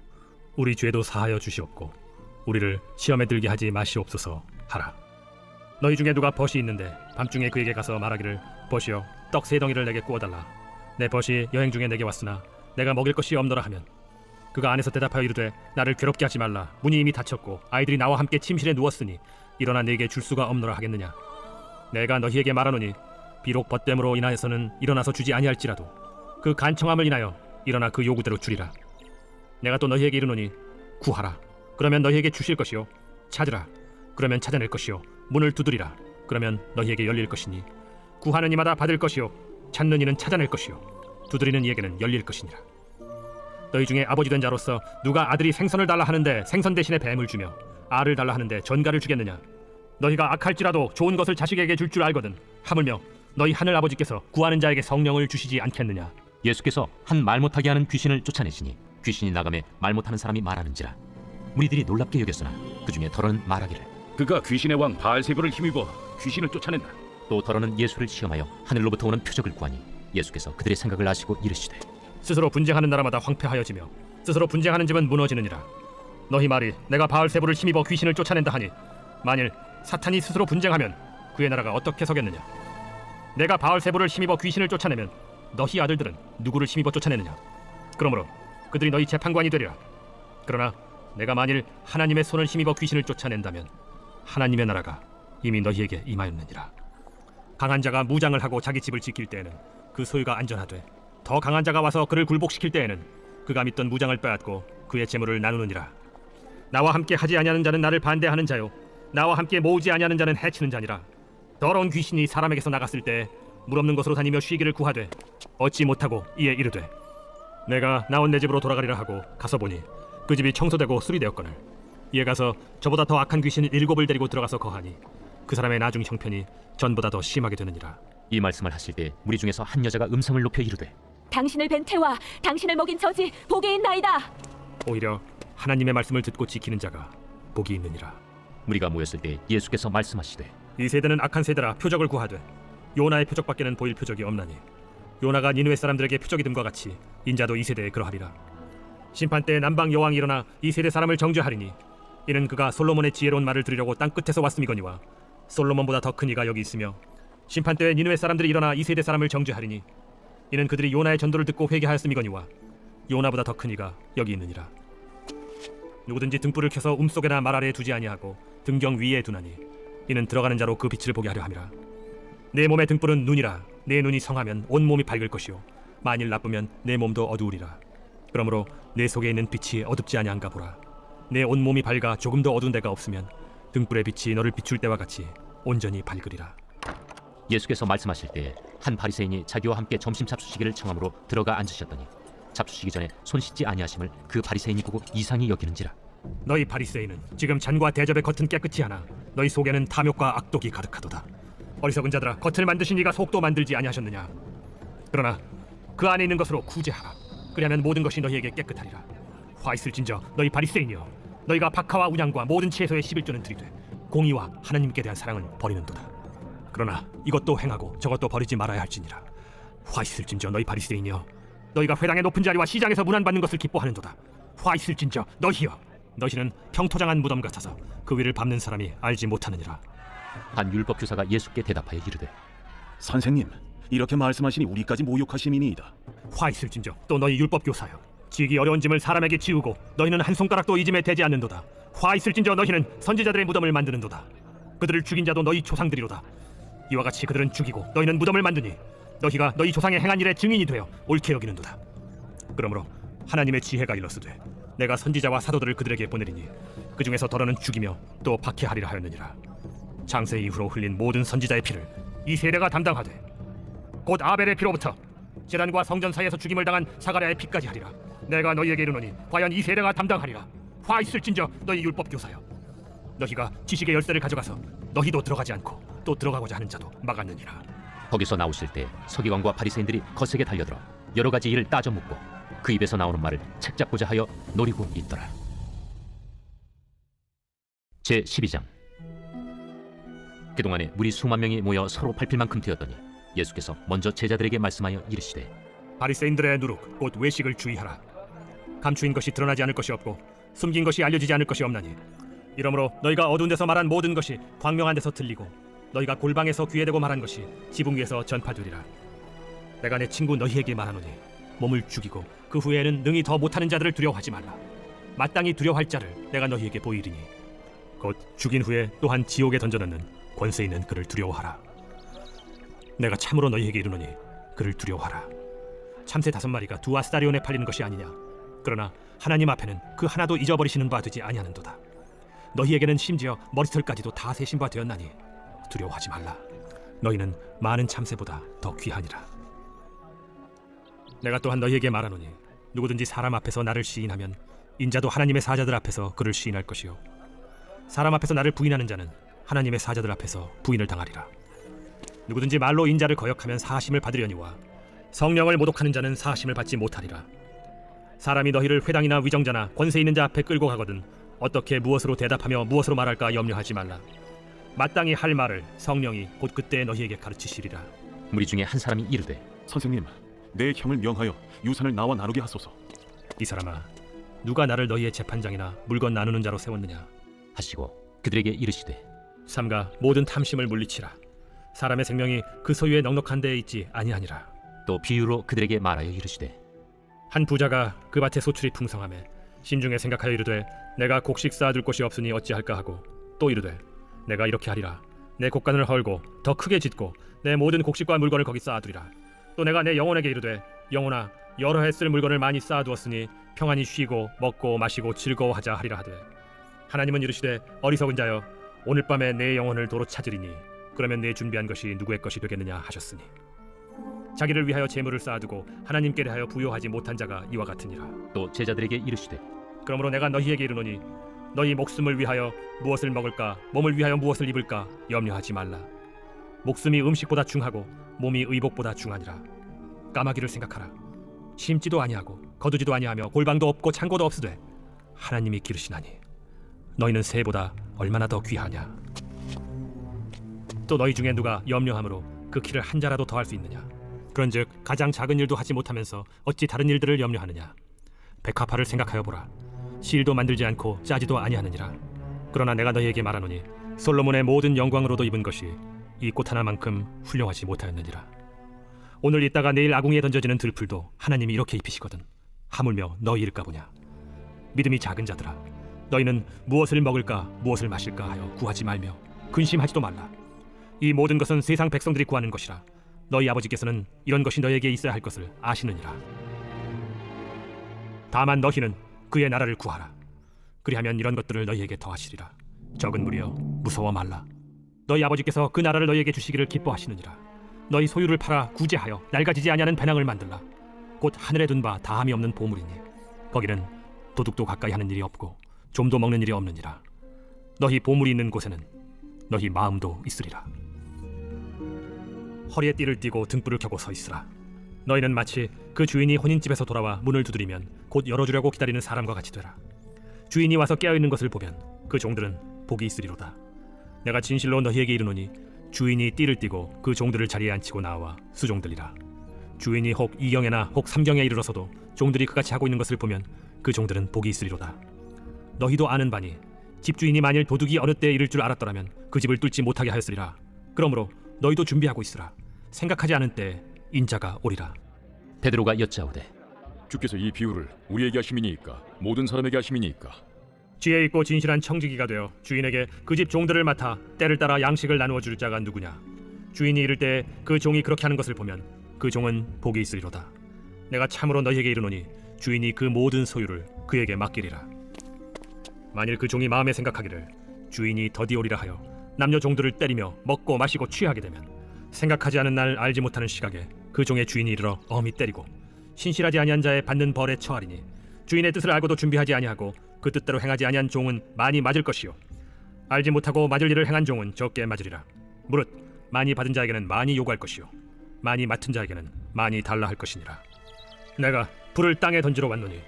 우리 죄도 사하여 주시옵고 우리를 시험에 들게 하지 마시옵소서 하라. 너희 중에 누가 벗이 있는데 밤중에 그에게 가서 말하기를 벗이여 떡 3덩이를 내게 구워달라. 내 벗이 여행 중에 내게 왔으나 내가 먹일 것이 없노라 하면 그가 안에서 대답하여 이르되 나를 괴롭게 하지 말라. 문이 이미 닫혔고 아이들이 나와 함께 침실에 누웠으니 일어나 네게 줄 수가 없노라 하겠느냐. 내가 너희에게 말하노니 비록 벗됨으로 인하여서는 일어나서 주지 아니할지라도 그 간청함을 인하여 일어나 그 요구대로 주리라. 내가 또 너희에게 이르노니 구하라. 그러면 너희에게 주실 것이요. 찾으라. 그러면 찾아낼 것이요. 문을 두드리라. 그러면 너희에게 열릴 것이니 구하는 이마다 받을 것이요. 찾는 이는 찾아낼 것이요. 두드리는 이에게는 열릴 것이니라. 너희 중에 아버지 된 자로서 누가 아들이 생선을 달라 하는데 생선 대신에 뱀을 주며 알을 달라 하는데 전갈을 주겠느냐. 너희가 악할지라도 좋은 것을 자식에게 줄 줄 알거든 하물며 너희 하늘 아버지께서 구하는 자에게 성령을 주시지 않겠느냐. 예수께서 한 말 못하게 하는 귀신을 쫓아내시니 귀신이 나가매 말 못하는 사람이 말하는지라 무리들이 놀랍게 여겼으나 그 중에 더러는 말하기를 그가 귀신의 왕 바알세불을 힘입어 귀신을 쫓아낸다. 또 더러는 예수를 시험하여 하늘로부터 오는 표적을 구하니 예수께서 그들의 생각을 아시고 이르시되 스스로 분쟁하는 나라마다 황폐하여지며 스스로 분쟁하는 집은 무너지느니라. 너희 말이 내가 바알세불을 힘입어 귀신을 쫓아낸다 하니 만일 사탄이 스스로 분쟁하면 그의 나라가 어떻게 서겠느냐. 내가 바알세불을 힘입어 귀신을 쫓아내면 너희 아들들은 누구를 힘입어 쫓아내느냐. 그러므로 그들이 너희 재판관이 되리라. 그러나 내가 만일 하나님의 손을 힘입어 귀신을 쫓아낸다면 하나님의 나라가 이미 너희에게 임하였느니라. 강한 자가 무장을 하고 자기 집을 지킬 때에는 그 소유가 안전하되 더 강한 자가 와서 그를 굴복시킬 때에는 그가 믿던 무장을 빼앗고 그의 재물을 나누느니라. 나와 함께 하지 아니하는 자는 나를 반대하는 자요 나와 함께 모으지 아니하는 자는 해치는 자니라. 더러운 귀신이 사람에게서 나갔을 때 물 없는 곳으로 다니며 쉬기를 구하되 얻지 못하고 이에 이르되 내가 나온 내 집으로 돌아가리라 하고 가서 보니 그 집이 청소되고 수리되었거늘 이에 가서 저보다 더 악한 귀신 7을 데리고 들어가서 거하니 그 사람의 나중 형편이 전보다 더 심하게 되느니라. 이 말씀을 하실 때 무리 중에서 한 여자가 음성을 높여 이르되 당신을 뵌 태와 당신을 먹인 저지 복이 있나이다. 오히려 하나님의 말씀을 듣고 지키는 자가 복이 있느니라. 무리가 모였을 때 예수께서 말씀하시되 이 세대는 악한 세대라 표적을 구하되 요나의 표적밖에는 보일 표적이 없나니 요나가 니느웨 사람들에게 표적이 됨과 같이 인자도 이 세대에 그러하리라. 심판 때 남방 여왕이 일어나 이 세대 사람을 정죄하리니 이는 그가 솔로몬의 지혜로운 말을 들으려고 땅 끝에서 왔음이거니와 솔로몬보다 더 큰 이가 여기 있으며 심판 때에 니느웨 사람들이 일어나 이 세대 사람을 정죄하리니 이는 그들이 요나의 전도를 듣고 회개하였음이거니와 요나보다 더 큰 이가 여기 있느니라. 누구든지 등불을 켜서 움속에나 말 아래에 두지 아니하고 등경 위에 두나니 이는 들어가는 자로 그 빛을 보게 하려 함이라. 내 몸의 등불은 눈이라. 내 눈이 성하면 온 몸이 밝을 것이요 만일 나쁘면 내 몸도 어두우리라. 그러므로 내 속에 있는 빛이 어둡지 아니한가 보라. 내 온몸이 밝아 조금 더 어두운 데가 없으면 등불의 빛이 너를 비출 때와 같이 온전히 밝으리라. 예수께서 말씀하실 때 한 바리새인이 자기와 함께 점심 잡수시기를 청함으로 들어가 앉으셨더니 잡수시기 전에 손 씻지 아니하심을 그 바리새인이 보고 이상히 여기는지라. 너희 바리새인은 지금 잔과 대접의 겉은 깨끗이 하나 너희 속에는 탐욕과 악독이 가득하도다. 어리석은 자들아, 겉을 만드신 이가 속도 만들지 아니하셨느냐? 그러나 그 안에 있는 것으로 구제하라. 그리하면 모든 것이 너희에게 깨끗하리라. 화 있을진저 너희 바리새인이여, 너희가 박하와 운양과 모든 채소의 11조는 드리되 공의와 하나님께 대한 사랑은 버리는도다. 그러나 이것도 행하고 저것도 버리지 말아야 할지니라. 화 있을진저 너희 바리새인이여, 너희가 회당의 높은 자리와 시장에서 문안받는 것을 기뻐하는도다. 화 있을진저 너희여, 너희는 평토장한 무덤 같아서 그 위를 밟는 사람이 알지 못하느니라. 한 율법 교사가 예수께 대답하여 이르되, 선생님, 이렇게 말씀하시니 우리까지 모욕하심이니이다. 화 있을진저 또 너희 율법 교사여, 지기 어려운 짐을 사람에게 지우고 너희는 한 손가락도 이 짐에 대지 않는도다. 화 있을진저 너희는 선지자들의 무덤을 만드는도다. 그들을 죽인 자도 너희 조상들이로다. 이와 같이 그들은 죽이고 너희는 무덤을 만드니 너희가 너희 조상의 행한 일의 증인이 되어 옳게 여기는도다. 그러므로 하나님의 지혜가 일렀으되 내가 선지자와 사도들을 그들에게 보내리니 그 중에서 더러는 죽이며 또 박해하리라 하였느니라. 창세 이후로 흘린 모든 선지자의 피를 이 세대가 담당하되 곧 아벨의 피로부터 제단과 성전 사이에서 죽임을 당한 사가랴의 피까지 하리라. 내가 너희에게 이르노니 과연 이 세대가 담당하리라. 화 있을진저 너희 율법 교사여, 너희가 지식의 열쇠를 가져가서 너희도 들어가지 않고 또 들어가고자 하는 자도 막았느니라. 거기서 나오실 때 서기관과 바리새인들이 거세게 달려들어 여러 가지 일을 따져 묻고 그 입에서 나오는 말을 책잡고자 하여 노리고 있더라. 제 12장. 그동안에 무리 수만 명이 모여 서로 밟힐 만큼 되었더니 예수께서 먼저 제자들에게 말씀하여 이르시되, 바리새인들의 누룩 곧 외식을 주의하라. 감추인 것이 드러나지 않을 것이 없고 숨긴 것이 알려지지 않을 것이 없나니 이러므로 너희가 어두운 데서 말한 모든 것이 광명한 데서 들리고 너희가 골방에서 귀에 대고 말한 것이 지붕 위에서 전파되리라. 내가 내 친구 너희에게 말하노니 몸을 죽이고 그 후에는 능히 더 못하는 자들을 두려워하지 말라. 마땅히 두려워할 자를 내가 너희에게 보이리니 곧 죽인 후에 또한 지옥에 던져넣는 권세 있는 그를 두려워하라. 내가 참으로 너희에게 이르노니 그를 두려워하라. 참새 5마리가 2아스다리온에 팔리는 것이 아니냐? 그러나 하나님 앞에는 그 하나도 잊어버리시는 바 되지 아니하는도다. 너희에게는 심지어 머리털까지도 다 세신 바 되었나니 두려워하지 말라. 너희는 많은 참새보다 더 귀하니라. 내가 또한 너희에게 말하노니 누구든지 사람 앞에서 나를 시인하면 인자도 하나님의 사자들 앞에서 그를 시인할 것이요, 사람 앞에서 나를 부인하는 자는 하나님의 사자들 앞에서 부인을 당하리라. 누구든지 말로 인자를 거역하면 사하심을 받으려니와 성령을 모독하는 자는 사하심을 받지 못하리라. 사람이 너희를 회당이나 위정자나 권세 있는 자 앞에 끌고 가거든 어떻게 무엇으로 대답하며 무엇으로 말할까 염려하지 말라. 마땅히 할 말을 성령이 곧 그때 너희에게 가르치시리라. 무리 중에 한 사람이 이르되, 선생님, 내 형을 명하여 유산을 나와 나누게 하소서. 이 사람아, 누가 나를 너희의 재판장이나 물건 나누는 자로 세웠느냐 하시고 그들에게 이르시되, 삼가 모든 탐심을 물리치라. 사람의 생명이 그 소유의 넉넉한 데에 있지 아니하니라. 또 비유로 그들에게 말하여 이르시되, 한 부자가 그 밭에 소출이 풍성하매 심중에 생각하여 이르되 내가 곡식 쌓아둘 곳이 없으니 어찌할까 하고 또 이르되 내가 이렇게 하리라. 내 곡간을 헐고 더 크게 짓고 내 모든 곡식과 물건을 거기 쌓아두리라. 또 내가 내 영혼에게 이르되 영혼아, 여러 해 쓸 물건을 많이 쌓아두었으니 평안히 쉬고 먹고 마시고 즐거워하자 하리라 하되, 하나님은 이르시되 어리석은 자여, 오늘 밤에 내 영혼을 도로 찾으리니 그러면 내 준비한 것이 누구의 것이 되겠느냐 하셨으니, 자기를 위하여 재물을 쌓아두고 하나님께 대하여 부요하지 못한 자가 이와 같으니라. 또 제자들에게 이르시되, 그러므로 내가 너희에게 이르노니 너희 목숨을 위하여 무엇을 먹을까, 몸을 위하여 무엇을 입을까 염려하지 말라. 목숨이 음식보다 중하고 몸이 의복보다 중하니라. 까마귀를 생각하라. 심지도 아니하고 거두지도 아니하며 골방도 없고 창고도 없으되 하나님이 기르시나니 너희는 새보다 얼마나 더 귀하냐. 또 너희 중에 누가 염려함으로 그 키를 한 자라도 더할 수 있느냐? 그런즉 가장 작은 일도 하지 못하면서 어찌 다른 일들을 염려하느냐? 백합화를 생각하여 보라. 실도 만들지 않고 짜지도 아니하느니라. 그러나 내가 너희에게 말하노니 솔로몬의 모든 영광으로도 입은 것이 이 꽃 하나만큼 훌륭하지 못하였느니라. 오늘 있다가 내일 아궁이에 던져지는 들풀도 하나님이 이렇게 입히시거든 하물며 너희일까 보냐. 믿음이 작은 자들아, 너희는 무엇을 먹을까 무엇을 마실까 하여 구하지 말며 근심하지도 말라. 이 모든 것은 세상 백성들이 구하는 것이라. 너희 아버지께서는 이런 것이 너희에게 있어야 할 것을 아시느니라. 다만 너희는 그의 나라를 구하라. 그리하면 이런 것들을 너희에게 더하시리라. 적은 무리여 무서워 말라. 너희 아버지께서 그 나라를 너희에게 주시기를 기뻐하시느니라. 너희 소유를 팔아 구제하여 낡아지지 아니하는 배낭을 만들라. 곧 하늘에 둔 바 다함이 없는 보물이니 거기는 도둑도 가까이 하는 일이 없고 좀도 먹는 일이 없느니라. 너희 보물이 있는 곳에는 너희 마음도 있으리라. 허리에 띠를 띠고 등불을 켜고 서 있으라. 너희는 마치 그 주인이 혼인집에서 돌아와 문을 두드리면 곧 열어주려고 기다리는 사람과 같이 되라. 주인이 와서 깨어있는 것을 보면 그 종들은 복이 있으리로다. 내가 진실로 너희에게 이르노니 주인이 띠를 띠고 그 종들을 자리에 앉히고 나와 수종들이라. 주인이 혹 2경에나 혹 3경에 이르러서도 종들이 그같이 하고 있는 것을 보면 그 종들은 복이 있으리로다. 너희도 아는 바니 집주인이 만일 도둑이 어느 때에 이를 줄 알았더라면 그 집을 뚫지 못하게 하였으리라. 그러므로 너희도 준비하고 있으라. 생각하지 않은 때에 인자가 오리라. 베드로가 여짜오되 주께서 이 비유를 우리에게 하심이니까 모든 사람에게 하심이니까. 지혜 있고 진실한 청지기가 되어 주인에게 그 집 종들을 맡아 때를 따라 양식을 나누어 줄 자가 누구냐. 주인이 이를 때 그 종이 그렇게 하는 것을 보면 그 종은 복이 있으리로다. 내가 참으로 너희에게 이르노니 주인이 그 모든 소유를 그에게 맡기리라. 만일 그 종이 마음에 생각하기를 주인이 더디오리라 하여 남녀 종들을 때리며 먹고 마시고 취하게 되면 생각하지 않은 날 알지 못하는 시각에 그 종의 주인이 이르러 엄히 때리고 신실하지 아니한 자의 받는 벌에 처하리니 주인의 뜻을 알고도 준비하지 아니하고 그 뜻대로 행하지 아니한 종은 많이 맞을 것이요 알지 못하고 맞을 일을 행한 종은 적게 맞으리라. 무릇 많이 받은 자에게는 많이 요구할 것이요 많이 맡은 자에게는 많이 달라 할 것이니라. 내가 불을 땅에 던지러 왔노니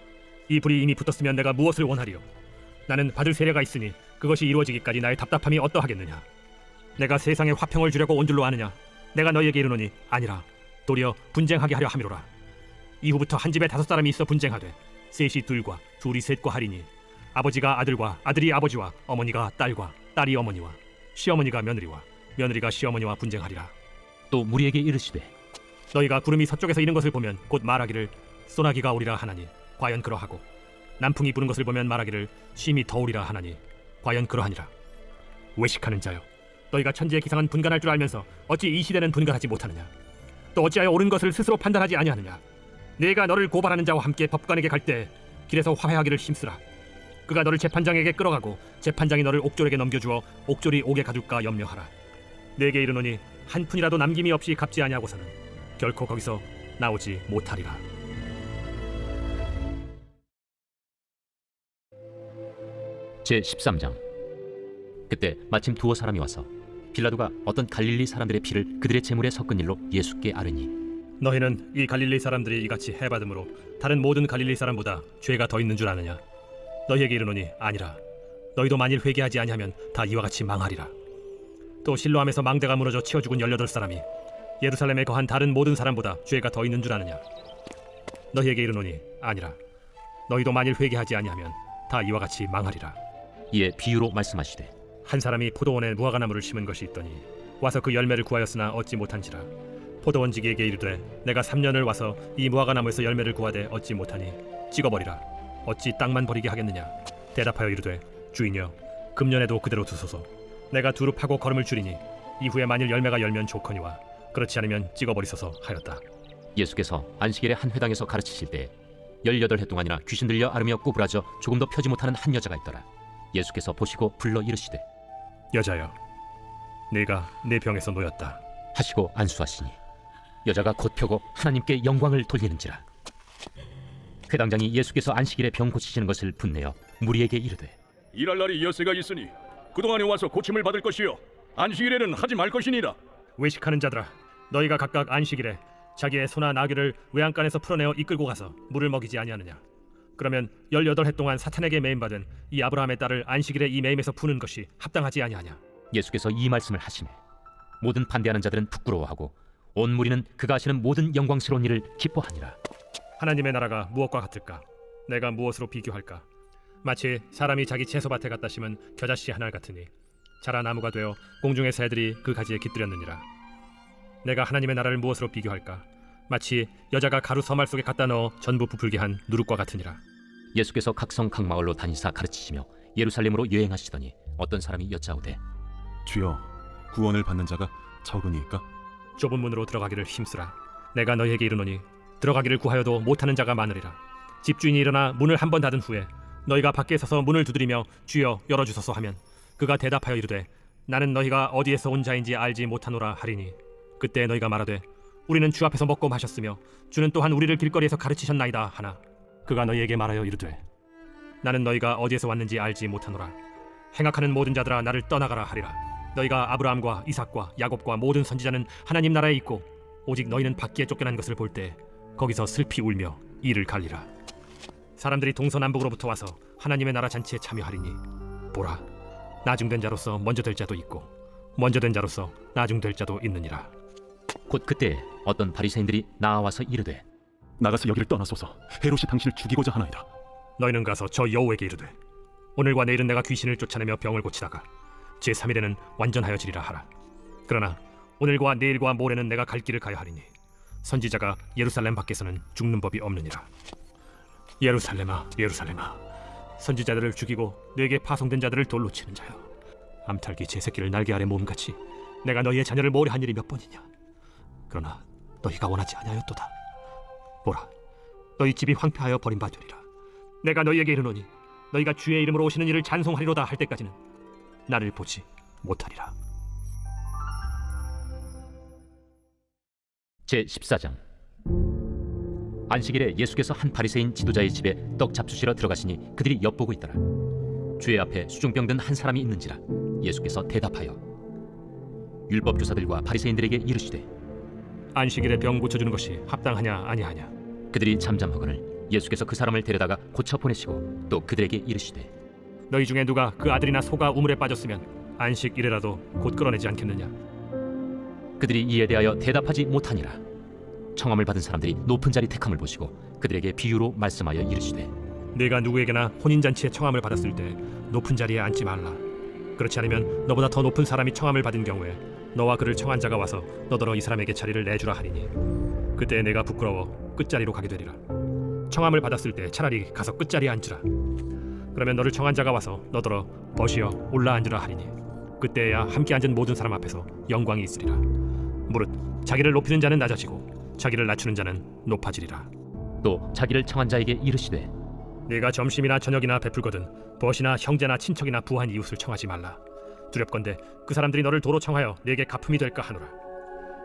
이 불이 이미 붙었으면 내가 무엇을 원하리요. 나는 받을 세례가 있으니 그것이 이루어지기까지 나의 답답함이 어떠하겠느냐. 내가 세상에 화평을 주려고 온 줄로 아느냐. 내가 너희에게 이르노니 아니라 도리어 분쟁하게 하려 함이로라. 이후부터 한 집에 5사람이 있어 분쟁하되 셋이 둘과 둘이 셋과 하리니 아버지가 아들과 아들이 아버지와 어머니가 딸과 딸이 어머니와 시어머니가 며느리와 며느리가 시어머니와 분쟁하리라. 또 무리에게 이르시되 너희가 구름이 서쪽에서 이는 것을 보면 곧 말하기를 소나기가 오리라 하나니 과연 그러하고 남풍이 부는 것을 보면 말하기를 심히 더우리라 하나니 과연 그러하니라. 외식하는 자여, 너희가 천지의 기상은 분간할 줄 알면서 어찌 이 시대는 분간하지 못하느냐. 또 어찌하여 옳은 것을 스스로 판단하지 아니하느냐. 내가 너를 고발하는 자와 함께 법관에게 갈 때 길에서 화해하기를 힘쓰라. 그가 너를 재판장에게 끌어가고 재판장이 너를 옥졸에게 넘겨주어 옥졸이 옥에 가둘까 염려하라. 내게 이르노니 한 푼이라도 남김이 없이 갚지 아니하고서는 결코 거기서 나오지 못하리라. 제13장. 그때 마침 두어 사람이 와서 빌라도가 어떤 갈릴리 사람들의 피를 그들의 제물에 섞은 일로 예수께 아뢰니 너희는 이 갈릴리 사람들이 이같이 해받음으로 다른 모든 갈릴리 사람보다 죄가 더 있는 줄 아느냐. 너희에게 이르노니 아니라. 너희도 만일 회개하지 아니하면 다 이와 같이 망하리라. 또 실로암에서 망대가 무너져 치어 죽은 18사람이 예루살렘에 거한 다른 모든 사람보다 죄가 더 있는 줄 아느냐. 너희에게 이르노니 아니라. 너희도 만일 회개하지 아니하면 다 이와 같이 망하리라. 이에 비유로 말씀하시되 한 사람이 포도원에 무화과나무를 심은 것이 있더니 와서 그 열매를 구하였으나 얻지 못한지라. 포도원지기에게 이르되 내가 3년을 와서 이 무화과나무에서 열매를 구하되 얻지 못하니 찍어버리라. 어찌 땅만 버리게 하겠느냐. 대답하여 이르되 주인이여 금년에도 그대로 두소서. 내가 두릅하고 걸음을 줄이니 이후에 만일 열매가 열면 좋거니와 그렇지 않으면 찍어버리소서 하였다. 예수께서 안식일에 한 회당에서 가르치실 때 18해 동안이나 귀신 들려 앓으며 구부라져 조금도 펴지 못하는 한 여자가 있더라. 예수께서 보시고 불러 이르시되 여자여 네가 내 병에서 놓였다 하시고 안수하시니 여자가 곧 펴고 하나님께 영광을 돌리는지라. 회당장이 예수께서 안식일에 병 고치시는 것을 분내어 무리에게 이르되 일할 날이 엿새가 있으니 그동안에 와서 고침을 받을 것이요 안식일에는 하지 말 것이니라. 외식하는 자들아 너희가 각각 안식일에 자기의 소나 나귀를 외양간에서 풀어내어 이끌고 가서 물을 먹이지 아니하느냐. 그러면 18해 동안 사탄에게 매임받은 이 아브라함의 딸을 안식일에 이 매임에서 푸는 것이 합당하지 아니하냐. 예수께서 이 말씀을 하시매 모든 반대하는 자들은 부끄러워하고 온 무리는 그가 하시는 모든 영광스러운 일을 기뻐하니라. 하나님의 나라가 무엇과 같을까? 내가 무엇으로 비교할까? 마치 사람이 자기 채소밭에 갖다 심은 겨자씨 한 알 같으니 자라 나무가 되어 공중의 새들이 그 가지에 깃들였느니라. 내가 하나님의 나라를 무엇으로 비교할까? 마치 여자가 가루 서말 속에 갖다 넣어 전부 부풀게 한 누룩과 같으니라. 예수께서 각성 각 마을로 다니사 가르치시며 예루살렘으로 여행하시더니 어떤 사람이 여짜오되 주여 구원을 받는 자가 적으니까? 좁은 문으로 들어가기를 힘쓰라. 내가 너희에게 이르노니 들어가기를 구하여도 못하는 자가 많으리라. 집주인이 일어나 문을 한 번 닫은 후에 너희가 밖에 서서 문을 두드리며 주여 열어주소서 하면 그가 대답하여 이르되 나는 너희가 어디에서 온 자인지 알지 못하노라 하리니 그때 너희가 말하되 우리는 주 앞에서 먹고 마셨으며 주는 또한 우리를 길거리에서 가르치셨나이다 하나 그가 너희에게 말하여 이르되 나는 너희가 어디에서 왔는지 알지 못하노라. 행악하는 모든 자들아 나를 떠나가라 하리라. 너희가 아브라함과 이삭과 야곱과 모든 선지자는 하나님 나라에 있고 오직 너희는 밖에 쫓겨난 것을 볼 때 거기서 슬피 울며 이를 갈리라. 사람들이 동서남북으로부터 와서 하나님의 나라 잔치에 참여하리니 보라 나중된 자로서 먼저 될 자도 있고 먼저 된 자로서 나중될 자도 있느니라. 곧 그때 어떤 바리새인들이 나와서 이르되 나가서 여기를 떠나소서. 헤롯이 당신을 죽이고자 하나이다. 너희는 가서 저 여호에게 이르되 오늘과 내일은 내가 귀신을 쫓아내며 병을 고치다가 제3일에는 완전하여지리라 하라. 그러나 오늘과 내일과 모레는 내가 갈 길을 가야 하리니 선지자가 예루살렘 밖에서는 죽는 법이 없느니라. 예루살렘아 예루살렘아 선지자들을 죽이고 내게 파송된 자들을 돌로 치는 자여 암탉이 제 새끼를 날개 아래 모음같이 내가 너희의 자녀를 모래한 일이 몇 번이냐. 그러나 너희가 원하지 아니하였도다. 보라 너희 집이 황폐하여 버림받으리라. 내가 너희에게 이르노니 너희가 주의 이름으로 오시는 이를 찬송하리로다 할 때까지는 나를 보지 못하리라. 제14장. 안식일에 예수께서 한 바리새인 지도자의 집에 떡 잡수시러 들어가시니 그들이 엿보고 있더라. 주의 앞에 수중병 든 한 사람이 있는지라. 예수께서 대답하여 율법 교사들과 바리새인들에게 이르시되 안식일에 병 고쳐주는 것이 합당하냐 아니하냐. 그들이 잠잠하거늘 예수께서 그 사람을 데려다가 고쳐 보내시고 또 그들에게 이르시되 너희 중에 누가 그 아들이나 소가 우물에 빠졌으면 안식일에라도 곧 끌어내지 않겠느냐. 그들이 이에 대하여 대답하지 못하니라. 청함을 받은 사람들이 높은 자리 택함을 보시고 그들에게 비유로 말씀하여 이르시되 네가 누구에게나 혼인잔치에 청함을 받았을 때 높은 자리에 앉지 말라. 그렇지 않으면 너보다 더 높은 사람이 청함을 받은 경우에 너와 그를 청한 자가 와서 너더러 이 사람에게 자리를 내주라 하리니 그때 내가 부끄러워 끝자리로 가게 되리라. 청함을 받았을 때 차라리 가서 끝자리에 앉으라. 그러면 너를 청한 자가 와서 너더러 벗이여 올라 앉으라 하리니 그때야 함께 앉은 모든 사람 앞에서 영광이 있으리라. 무릇 자기를 높이는 자는 낮아지고 자기를 낮추는 자는 높아지리라. 또 자기를 청한 자에게 이르시되 네가 점심이나 저녁이나 베풀거든 벗이나 형제나 친척이나 부한 이웃을 청하지 말라. 두렵건대 그 사람들이 너를 도로 청하여 네게 갚음이 될까 하노라.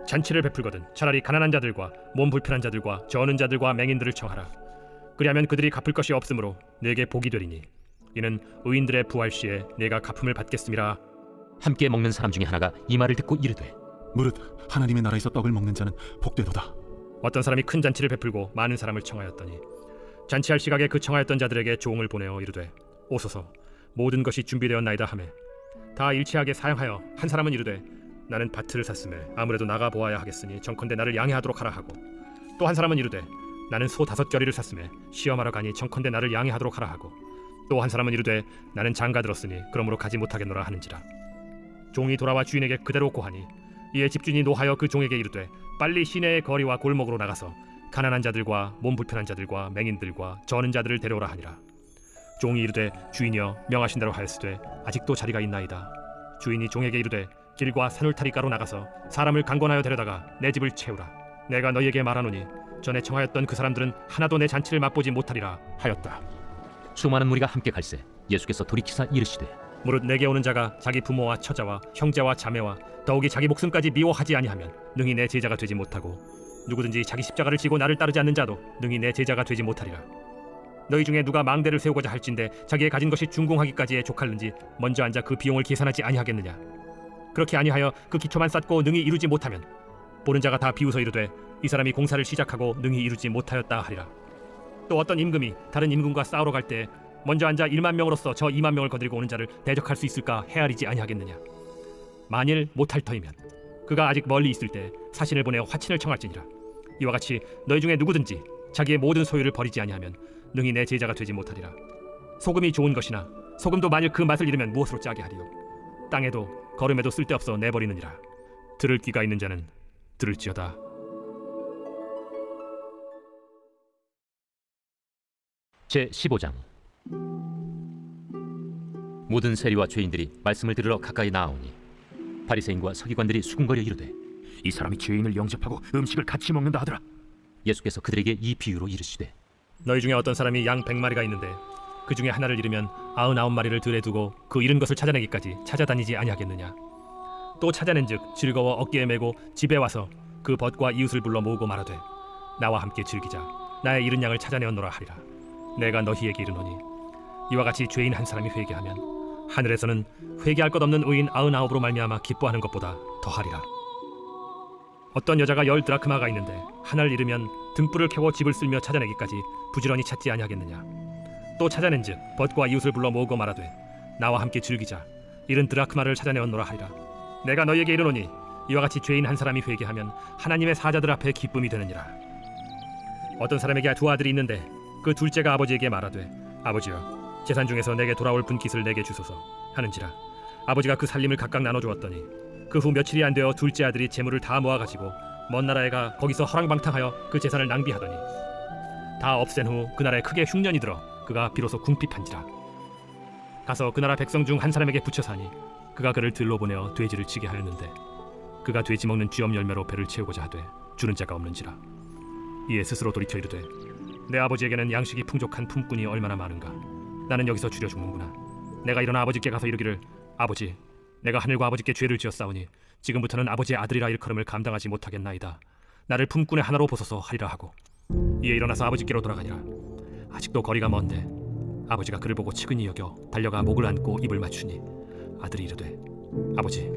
잔치를 베풀거든 차라리 가난한 자들과 몸 불편한 자들과 저는 자들과 맹인들을 청하라. 그리하면 그들이 갚을 것이 없으므로 네게 복이 되리니 이는 의인들의 부활 시에 네가 갚음을 받겠음이라. 함께 먹는 사람 중에 하나가 이 말을 듣고 이르되 무릇 하나님의 나라에서 떡을 먹는 자는 복되도다. 어떤 사람이 큰 잔치를 베풀고 많은 사람을 청하였더니 잔치할 시각에 그 청하였던 자들에게 종을 보내어 이르되 오소서 모든 것이 준비되었나이다 하매 다 일치하게 사양하여 한 사람은 이르되 나는 밭을 샀음에 아무래도 나가 보아야 하겠으니 정컨대 나를 양해하도록 하라 하고 또 한 사람은 이르되 나는 소 5저리를 샀음에 시험하러 가니 정컨대 나를 양해하도록 하라 하고 또 한 사람은 이르되 나는 장가 들었으니 그러므로 가지 못하겠노라 하는지라. 종이 돌아와 주인에게 그대로 고하니 이에 집주인이 노하여 그 종에게 이르되 빨리 시내의 거리와 골목으로 나가서 가난한 자들과 몸 불편한 자들과 맹인들과 저는 자들을 데려오라 하니라. 종이 이르되 주인이여 명하신 대로 하였으되 아직도 자리가 있나이다. 주인이 종에게 이르되 길과 산울타리가로 나가서 사람을 강권하여 데려다가 내 집을 채우라. 내가 너희에게 말하노니 전에 청하였던 그 사람들은 하나도 내 잔치를 맛보지 못하리라 하였다. 수많은 무리가 함께 갈새 예수께서 돌이키사 이르시되 무릇 내게 오는 자가 자기 부모와 처자와 형제와 자매와 더욱이 자기 목숨까지 미워하지 아니하면 능히 내 제자가 되지 못하고 누구든지 자기 십자가를 지고 나를 따르지 않는 자도 능히 내 제자가 되지 못하리라. 너희 중에 누가 망대를 세우고자 할진대 자기의 가진 것이 준공하기까지에 족할는지 먼저 앉아 그 비용을 계산하지 아니하겠느냐. 그렇게 아니하여 그 기초만 쌓고 능히 이루지 못하면 보는 자가 다 비웃어 이르되 이 사람이 공사를 시작하고 능히 이루지 못하였다 하리라. 또 어떤 임금이 다른 임금과 싸우러 갈 때 먼저 앉아 1만 명으로서 저 2만 명을 거느리고 오는 자를 대적할 수 있을까 헤아리지 아니하겠느냐. 만일 못할 터이면 그가 아직 멀리 있을 때 사신을 보내어 화친을 청할지니라. 이와 같이 너희 중에 누구든지 자기의 모든 소유를 버리지 아니하면 능히 내 제자가 되지 못하리라. 소금이 좋은 것이나 소금도 만일 그 맛을 잃으면 무엇으로 짜게 하리요. 땅에도 거름에도 쓸데없어 내버리느니라. 들을 귀가 있는 자는 들을지어다. 제15장. 모든 세리와 죄인들이 말씀을 들으러 가까이 나아오니 바리새인과 서기관들이 수군거려 이르되 이 사람이 죄인을 영접하고 음식을 같이 먹는다 하더라. 예수께서 그들에게 이 비유로 이르시되 너희 중에 어떤 사람이 양 100마리가 있는데 그 중에 하나를 잃으면 99마리를 들에 두고 그 잃은 것을 찾아내기까지 찾아다니지 아니하겠느냐. 또 찾아낸즉 즐거워 어깨에 메고 집에 와서 그 벗과 이웃을 불러 모으고 말하되 나와 함께 즐기자. 나의 잃은 양을 찾아내었노라 하리라. 내가 너희에게 이르노니 이와 같이 죄인 한 사람이 회개하면 하늘에서는 회개할 것 없는 의인 99으로 말미암아 기뻐하는 것보다 더하리라. 어떤 여자가 10 드라크마가 있는데 하나를 잃으면 등불을 켜고 집을 쓸며 찾아내기까지 부지런히 찾지 아니하겠느냐. 또 찾아낸즉 벗과 이웃을 불러 모으고 말하되 나와 함께 즐기자. 잃은 드라크마를 찾아내었노라 하리라. 내가 너희에게 이르노니 이와 같이 죄인 한 사람이 회개하면 하나님의 사자들 앞에 기쁨이 되느니라. 어떤 사람에게 2 아들이 있는데 그 둘째가 아버지에게 말하되 아버지여 재산 중에서 내게 돌아올 분깃을 내게 주소서 하는지라. 아버지가 그 살림을 각각 나눠주었더니 그 후 며칠이 안 되어 둘째 아들이 재물을 다 모아가지고 먼 나라에 가 거기서 허랑방탕하여 그 재산을 낭비하더니 다 없앤 후 그 나라에 크게 흉년이 들어 그가 비로소 궁핍한지라. 가서 그 나라 백성 중 한 사람에게 붙여 사니 그가 그를 들로 보내어 돼지를 치게 하였는데 그가 돼지 먹는 쥐엄 열매로 배를 채우고자 하되 주는 자가 없는지라. 이에 스스로 돌이켜 이르되 내 아버지에게는 양식이 풍족한 품꾼이 얼마나 많은가. 나는 여기서 줄여 죽는구나. 내가 일어나 아버지께 가서 이르기를 아버지 내가 하늘과 아버지께 죄를 지었사오니 지금부터는 아버지의 아들이라 일컬음을 감당하지 못하겠나이다. 나를 품꾼의 하나로 보소서 하리라 하고 이에 일어나서 아버지께로 돌아가니라. 아직도 거리가 먼데 아버지가 그를 보고 측은히 여겨 달려가 목을 안고 입을 맞추니 아들이 이르되 아버지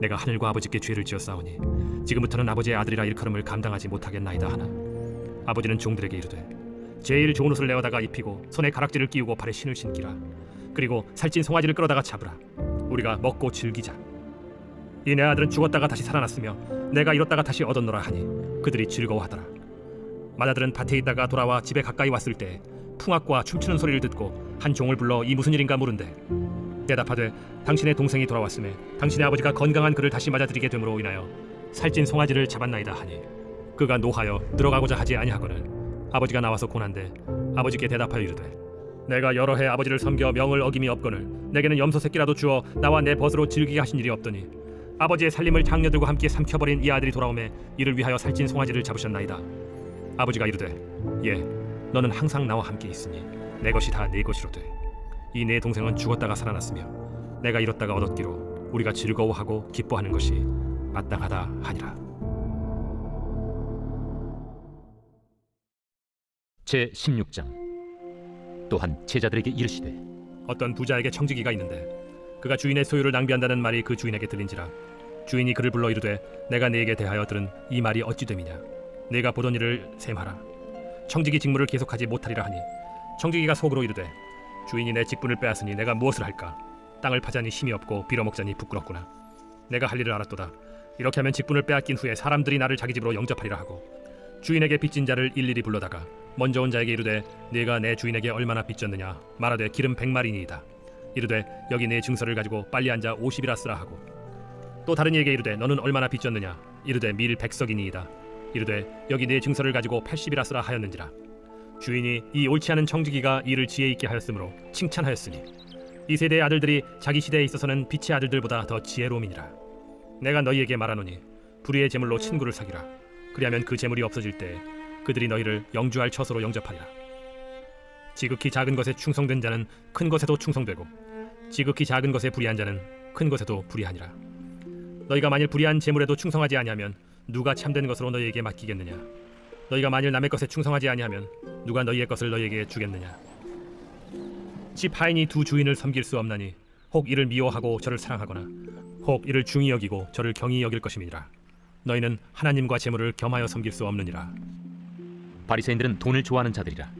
내가 하늘과 아버지께 죄를 지었사오니 지금부터는 아버지의 아들이라 일컬음을 감당하지 못하겠나이다 하나 아버지는 종들에게 이르되 제일 좋은 옷을 내어다가 입히고 손에 가락지를 끼우고 발에 신을 신기라. 그리고 살찐 송아지를 끌어다가 잡으라. 우리가 먹고 즐기자. 이 내 아들은 죽었다가 다시 살아났으며 내가 잃었다가 다시 얻었노라 하니 그들이 즐거워하더라. 맏아들은 밭에 있다가 돌아와 집에 가까이 왔을 때 풍악과 춤추는 소리를 듣고 한 종을 불러 이 무슨 일인가 물은데 대답하되 당신의 동생이 돌아왔음에 당신의 아버지가 건강한 그를 다시 맞아들이게 됨으로 인하여 살찐 송아지를 잡았나이다 하니 그가 노하여 들어가고자 하지 아니하거늘 아버지가 나와서 고난데 아버지께 대답하여 이르되 내가 여러 해 아버지를 섬겨 명을 어김이 없거늘 내게는 염소 새끼라도 주어 나와 내 벗으로 즐기게 하신 일이 없더니 아버지의 살림을 장녀들과 함께 삼켜버린 이 아들이 돌아오매 이를 위하여 살찐 송아지를 잡으셨나이다. 아버지가 이르되 예 너는 항상 나와 함께 있으니 내 것이 다 네 것이로되 이 내 동생은 죽었다가 살아났으며 내가 잃었다가 얻었기로 우리가 즐거워하고 기뻐하는 것이 마땅하다 하니라. 제 16장. 또한 제자들에게 이르시되 어떤 부자에게 청지기가 있는데 그가 주인의 소유를 낭비한다는 말이 그 주인에게 들린지라. 주인이 그를 불러 이르되 내가 네게 대하여 들은 이 말이 어찌 됨이냐. 네가 보던 일을 셈하라. 청지기 직무를 계속하지 못하리라 하니 청지기가 속으로 이르되 주인이 내 직분을 빼앗으니 내가 무엇을 할까. 땅을 파자니 힘이 없고 빌어먹자니 부끄럽구나. 내가 할 일을 알았도다. 이렇게 하면 직분을 빼앗긴 후에 사람들이 나를 자기 집으로 영접하리라 하고 주인에게 빚진 자를 일일이 불러다가 먼저 온 자에게 이르되 네가 내 주인에게 얼마나 빚졌느냐. 말하되 기름 100마리니이다. 이르되 여기 네 증서를 가지고 빨리 앉아 50이라 쓰라 하고 또 다른 이에게 이르되 너는 얼마나 빚졌느냐. 이르되 밀 100석이니이다. 이르되 여기 네 증서를 가지고 80이라 쓰라 하였는지라. 주인이 이 옳지 않은 청지기가 이를 지혜 있게 하였으므로 칭찬하였으니 이 세대의 아들들이 자기 시대에 있어서는 빛의 아들들보다 더 지혜로움이니라. 내가 너희에게 말하노니 불의의 재물로 친구를 사귀라. 그리하면 그 재물이 없어질 때 그들이 너희를 영주할 처소로 영접하리라. 지극히 작은 것에 충성된 자는 큰 것에도 충성되고 지극히 작은 것에 불의한 자는 큰 것에도 불의하니라. 너희가 만일 불의한 재물에도 충성하지 아니하면 누가 참된 것으로 너희에게 맡기겠느냐. 너희가 만일 남의 것에 충성하지 아니하면 누가 너희의 것을 너희에게 주겠느냐. 집 하인이 2 주인을 섬길 수 없나니 혹 이를 미워하고 저를 사랑하거나 혹 이를 중히 여기고 저를 경히 여길 것임이니라. 너희는 하나님과 재물을 겸하여 섬길 수 없느니라. 바리새인들은 돈을 좋아하는 자들이라.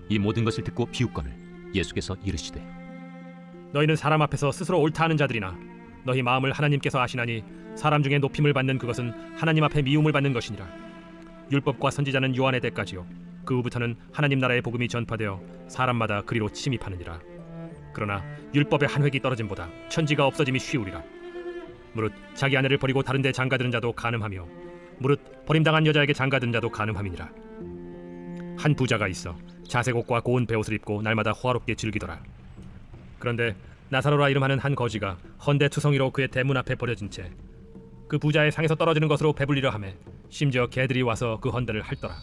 이 모든 것을 듣고 비웃거늘 예수께서 이르시되 너희는 사람 앞에서 스스로 옳다 하는 자들이나 너희 마음을 하나님께서 아시나니 사람 중에 높임을 받는 그것은 하나님 앞에 미움을 받는 것이니라. 율법과 선지자는 요한의 때까지요 그 후부터는 하나님 나라의 복음이 전파되어 사람마다 그리로 침입하느니라. 그러나 율법의 한 획이 떨어짐보다 천지가 없어짐이 쉬우리라. 무릇 자기 아내를 버리고 다른 데 장가드는 자도 간음하며 무릇 버림당한 여자에게 장가드는 자도 간음함이니라. 한 부자가 있어 자색 옷과 고운 베옷을 입고 날마다 호화롭게 즐기더라. 그런데 나사로라 이름하는 한 거지가 헌데 투성이로 그의 대문 앞에 버려진 채 그 부자의 상에서 떨어지는 것으로 배불리려 하매 심지어 개들이 와서 그 헌데를 핥더라.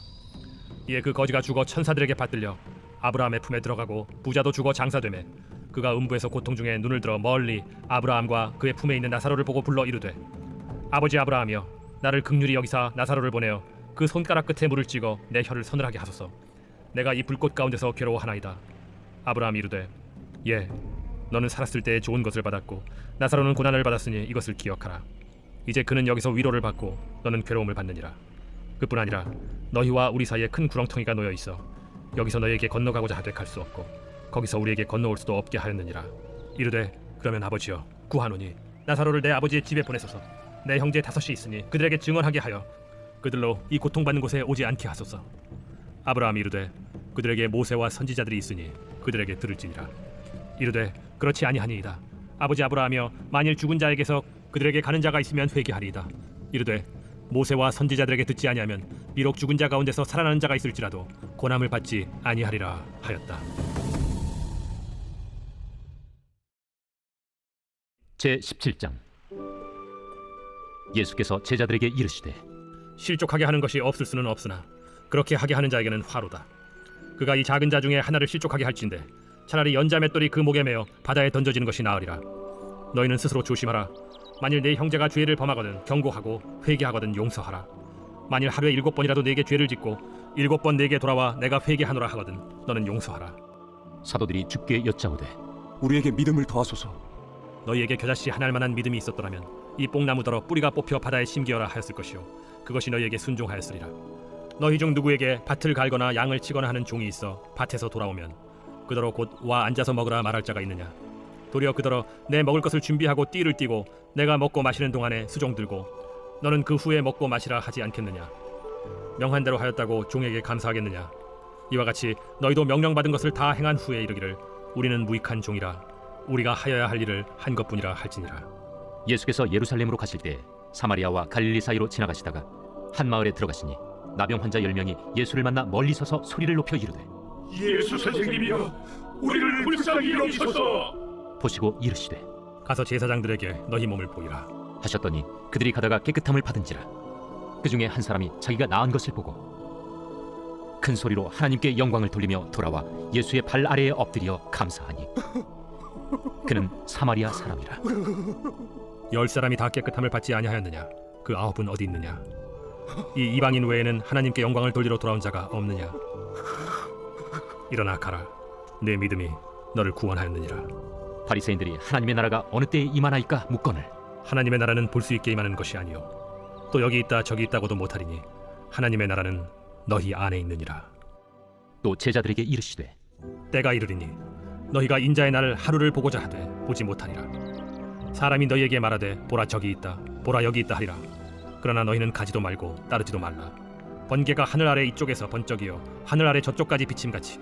이에 그 거지가 죽어 천사들에게 받들려 아브라함의 품에 들어가고 부자도 죽어 장사되매 그가 음부에서 고통 중에 눈을 들어 멀리 아브라함과 그의 품에 있는 나사로를 보고 불러 이르되 아버지 아브라함이여 나를 긍휼히 여기사 나사로를 보내어 그 손가락 끝에 물을 찍어 내 혀를 서늘하게 하소서. 내가 이 불꽃 가운데서 괴로워하나이다. 아브라함이 이르되 예 너는 살았을 때에 좋은 것을 받았고 나사로는 고난을 받았으니 이것을 기억하라. 이제 그는 여기서 위로를 받고 너는 괴로움을 받느니라. 그뿐 아니라 너희와 우리 사이에 큰 구렁텅이가 놓여 있어 여기서 너희에게 건너가고자 하되 갈 수 없고 거기서 우리에게 건너올 수도 없게 하였느니라. 이르되 그러면 아버지여 구하노니 나사로를 내 아버지의 집에 보내소서. 내 형제 5이 있으니 그들에게 증언하게 하여 그들로 이 고통받는 곳에 오지 않게 하소서. 아브라함이 이르되 그들에게 모세와 선지자들이 있으니 그들에게 들을지니라. 이르되 그렇지 아니하니이다. 아버지 아브라함이여 만일 죽은 자에게서 그들에게 가는 자가 있으면 회개하리이다. 이르되 모세와 선지자들에게 듣지 아니하면 비록 죽은 자 가운데서 살아나는 자가 있을지라도 고난을 받지 아니하리라 하였다. 제17장. 예수께서 제자들에게 이르시되 실족하게 하는 것이 없을 수는 없으나 그렇게 하게 하는 자에게는 화로다. 그가 이 작은 자 중에 하나를 실족하게 할진대 차라리 연자 맷돌이 그 목에 매어 바다에 던져지는 것이 나으리라. 너희는 스스로 조심하라. 만일 네 형제가 죄를 범하거든 경고하고 회개하거든 용서하라. 만일 하루에 7번이라도 네게 죄를 짓고 7번 네게 돌아와 내가 회개하노라 하거든 너는 용서하라. 사도들이 주께 여짜오되 우리에게 믿음을 더하소서. 너희에게 겨자씨 하나할 만한 믿음이 있었더라면 이 뽕나무더러 뿌리가 뽑혀 바다에 심기어라 하였을 것이요 그것이 너희에게 순종하였으리라. 너희 중 누구에게 밭을 갈거나 양을 치거나 하는 종이 있어 밭에서 돌아오면 그더러 곧 와 앉아서 먹으라 말할 자가 있느냐. 도리어 그더러 내 먹을 것을 준비하고 띠를 띠고 내가 먹고 마시는 동안에 수종 들고 너는 그 후에 먹고 마시라 하지 않겠느냐. 명한 대로 하였다고 종에게 감사하겠느냐. 이와 같이 너희도 명령받은 것을 다 행한 후에 이르기를 우리는 무익한 종이라 우리가 하여야 할 일을 한 것뿐이라 할지니라. 예수께서 예루살렘으로 가실 때 사마리아와 갈릴리 사이로 지나가시다가 한 마을에 들어가시니 나병 환자 10명이 예수를 만나 멀리 서서 소리를 높여 이르되 예수 선생님이여 우리를 불쌍히 여기소서. 보시고 이르시되 가서 제사장들에게 너희 몸을 보이라 하셨더니 그들이 가다가 깨끗함을 받은지라. 그 중에 한 사람이 자기가 나은 것을 보고 큰 소리로 하나님께 영광을 돌리며 돌아와 예수의 발 아래에 엎드려 감사하니 그는 사마리아 사람이라. 10사람이 다 깨끗함을 받지 아니하였느냐. 그 9은 어디 있느냐. 이 이방인 외에는 하나님께 영광을 돌리러 돌아온 자가 없느냐. 일어나 가라. 내 믿음이 너를 구원하였느니라. 바리새인들이 하나님의 나라가 어느 때에 임하나이까 묻거늘 하나님의 나라는 볼 수 있게 임하는 것이 아니요 또 여기 있다 저기 있다고도 못하리니 하나님의 나라는 너희 안에 있느니라. 또 제자들에게 이르시되 때가 이르리니 너희가 인자의 날을 하루를 보고자 하되 보지 못하리라. 사람이 너희에게 말하되 보라 저기 있다 보라 여기 있다 하리라. 그러나 너희는 가지도 말고 따르지도 말라. 번개가 하늘 아래 이쪽에서 번쩍이어 하늘 아래 저쪽까지 비침같이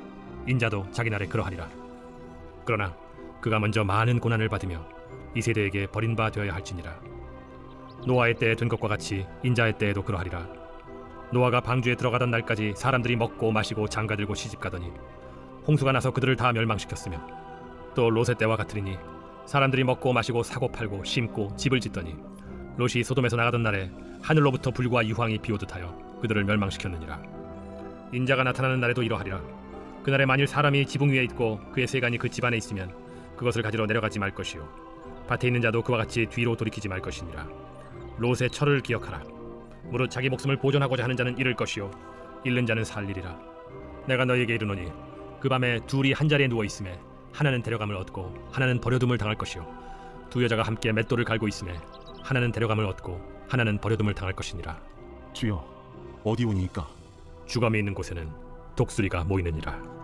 인자도 자기 날에 그러하리라. 그러나 그가 먼저 많은 고난을 받으며 이 세대에게 버림바 되어야 할지니라. 노아의 때에 된 것과 같이 인자의 때에도 그러하리라. 노아가 방주에 들어가던 날까지 사람들이 먹고 마시고 장가들고 시집가더니 홍수가 나서 그들을 다 멸망시켰으며 또 롯의 때와 같으리니 사람들이 먹고 마시고 사고 팔고 심고 집을 짓더니 롯이 소돔에서 나가던 날에 하늘로부터 불과 유황이 비오듯 하여 그들을 멸망시켰느니라. 인자가 나타나는 날에도 이러하리라. 그날에 만일 사람이 지붕 위에 있고 그의 세간이 그 집안에 있으면 그것을 가지러 내려가지 말 것이요 밭에 있는 자도 그와 같이 뒤로 돌이키지 말 것이니라. 롯의 철을 기억하라. 무릇 자기 목숨을 보존하고자 하는 자는 잃을 것이요 잃는 자는 살리리라. 내가 너희에게 이르노니 그 밤에 둘이 한 자리에 누워 있음에 하나는 데려감을 얻고 하나는 버려둠을 당할 것이요 두 여자가 함께 맷돌을 갈고 있음에 하나는 데려감을 얻고 하나는 버려둠을 당할 것이니라. 주여 어디 오니까? 주검이 있는 곳에는 독수리가 모이느니라.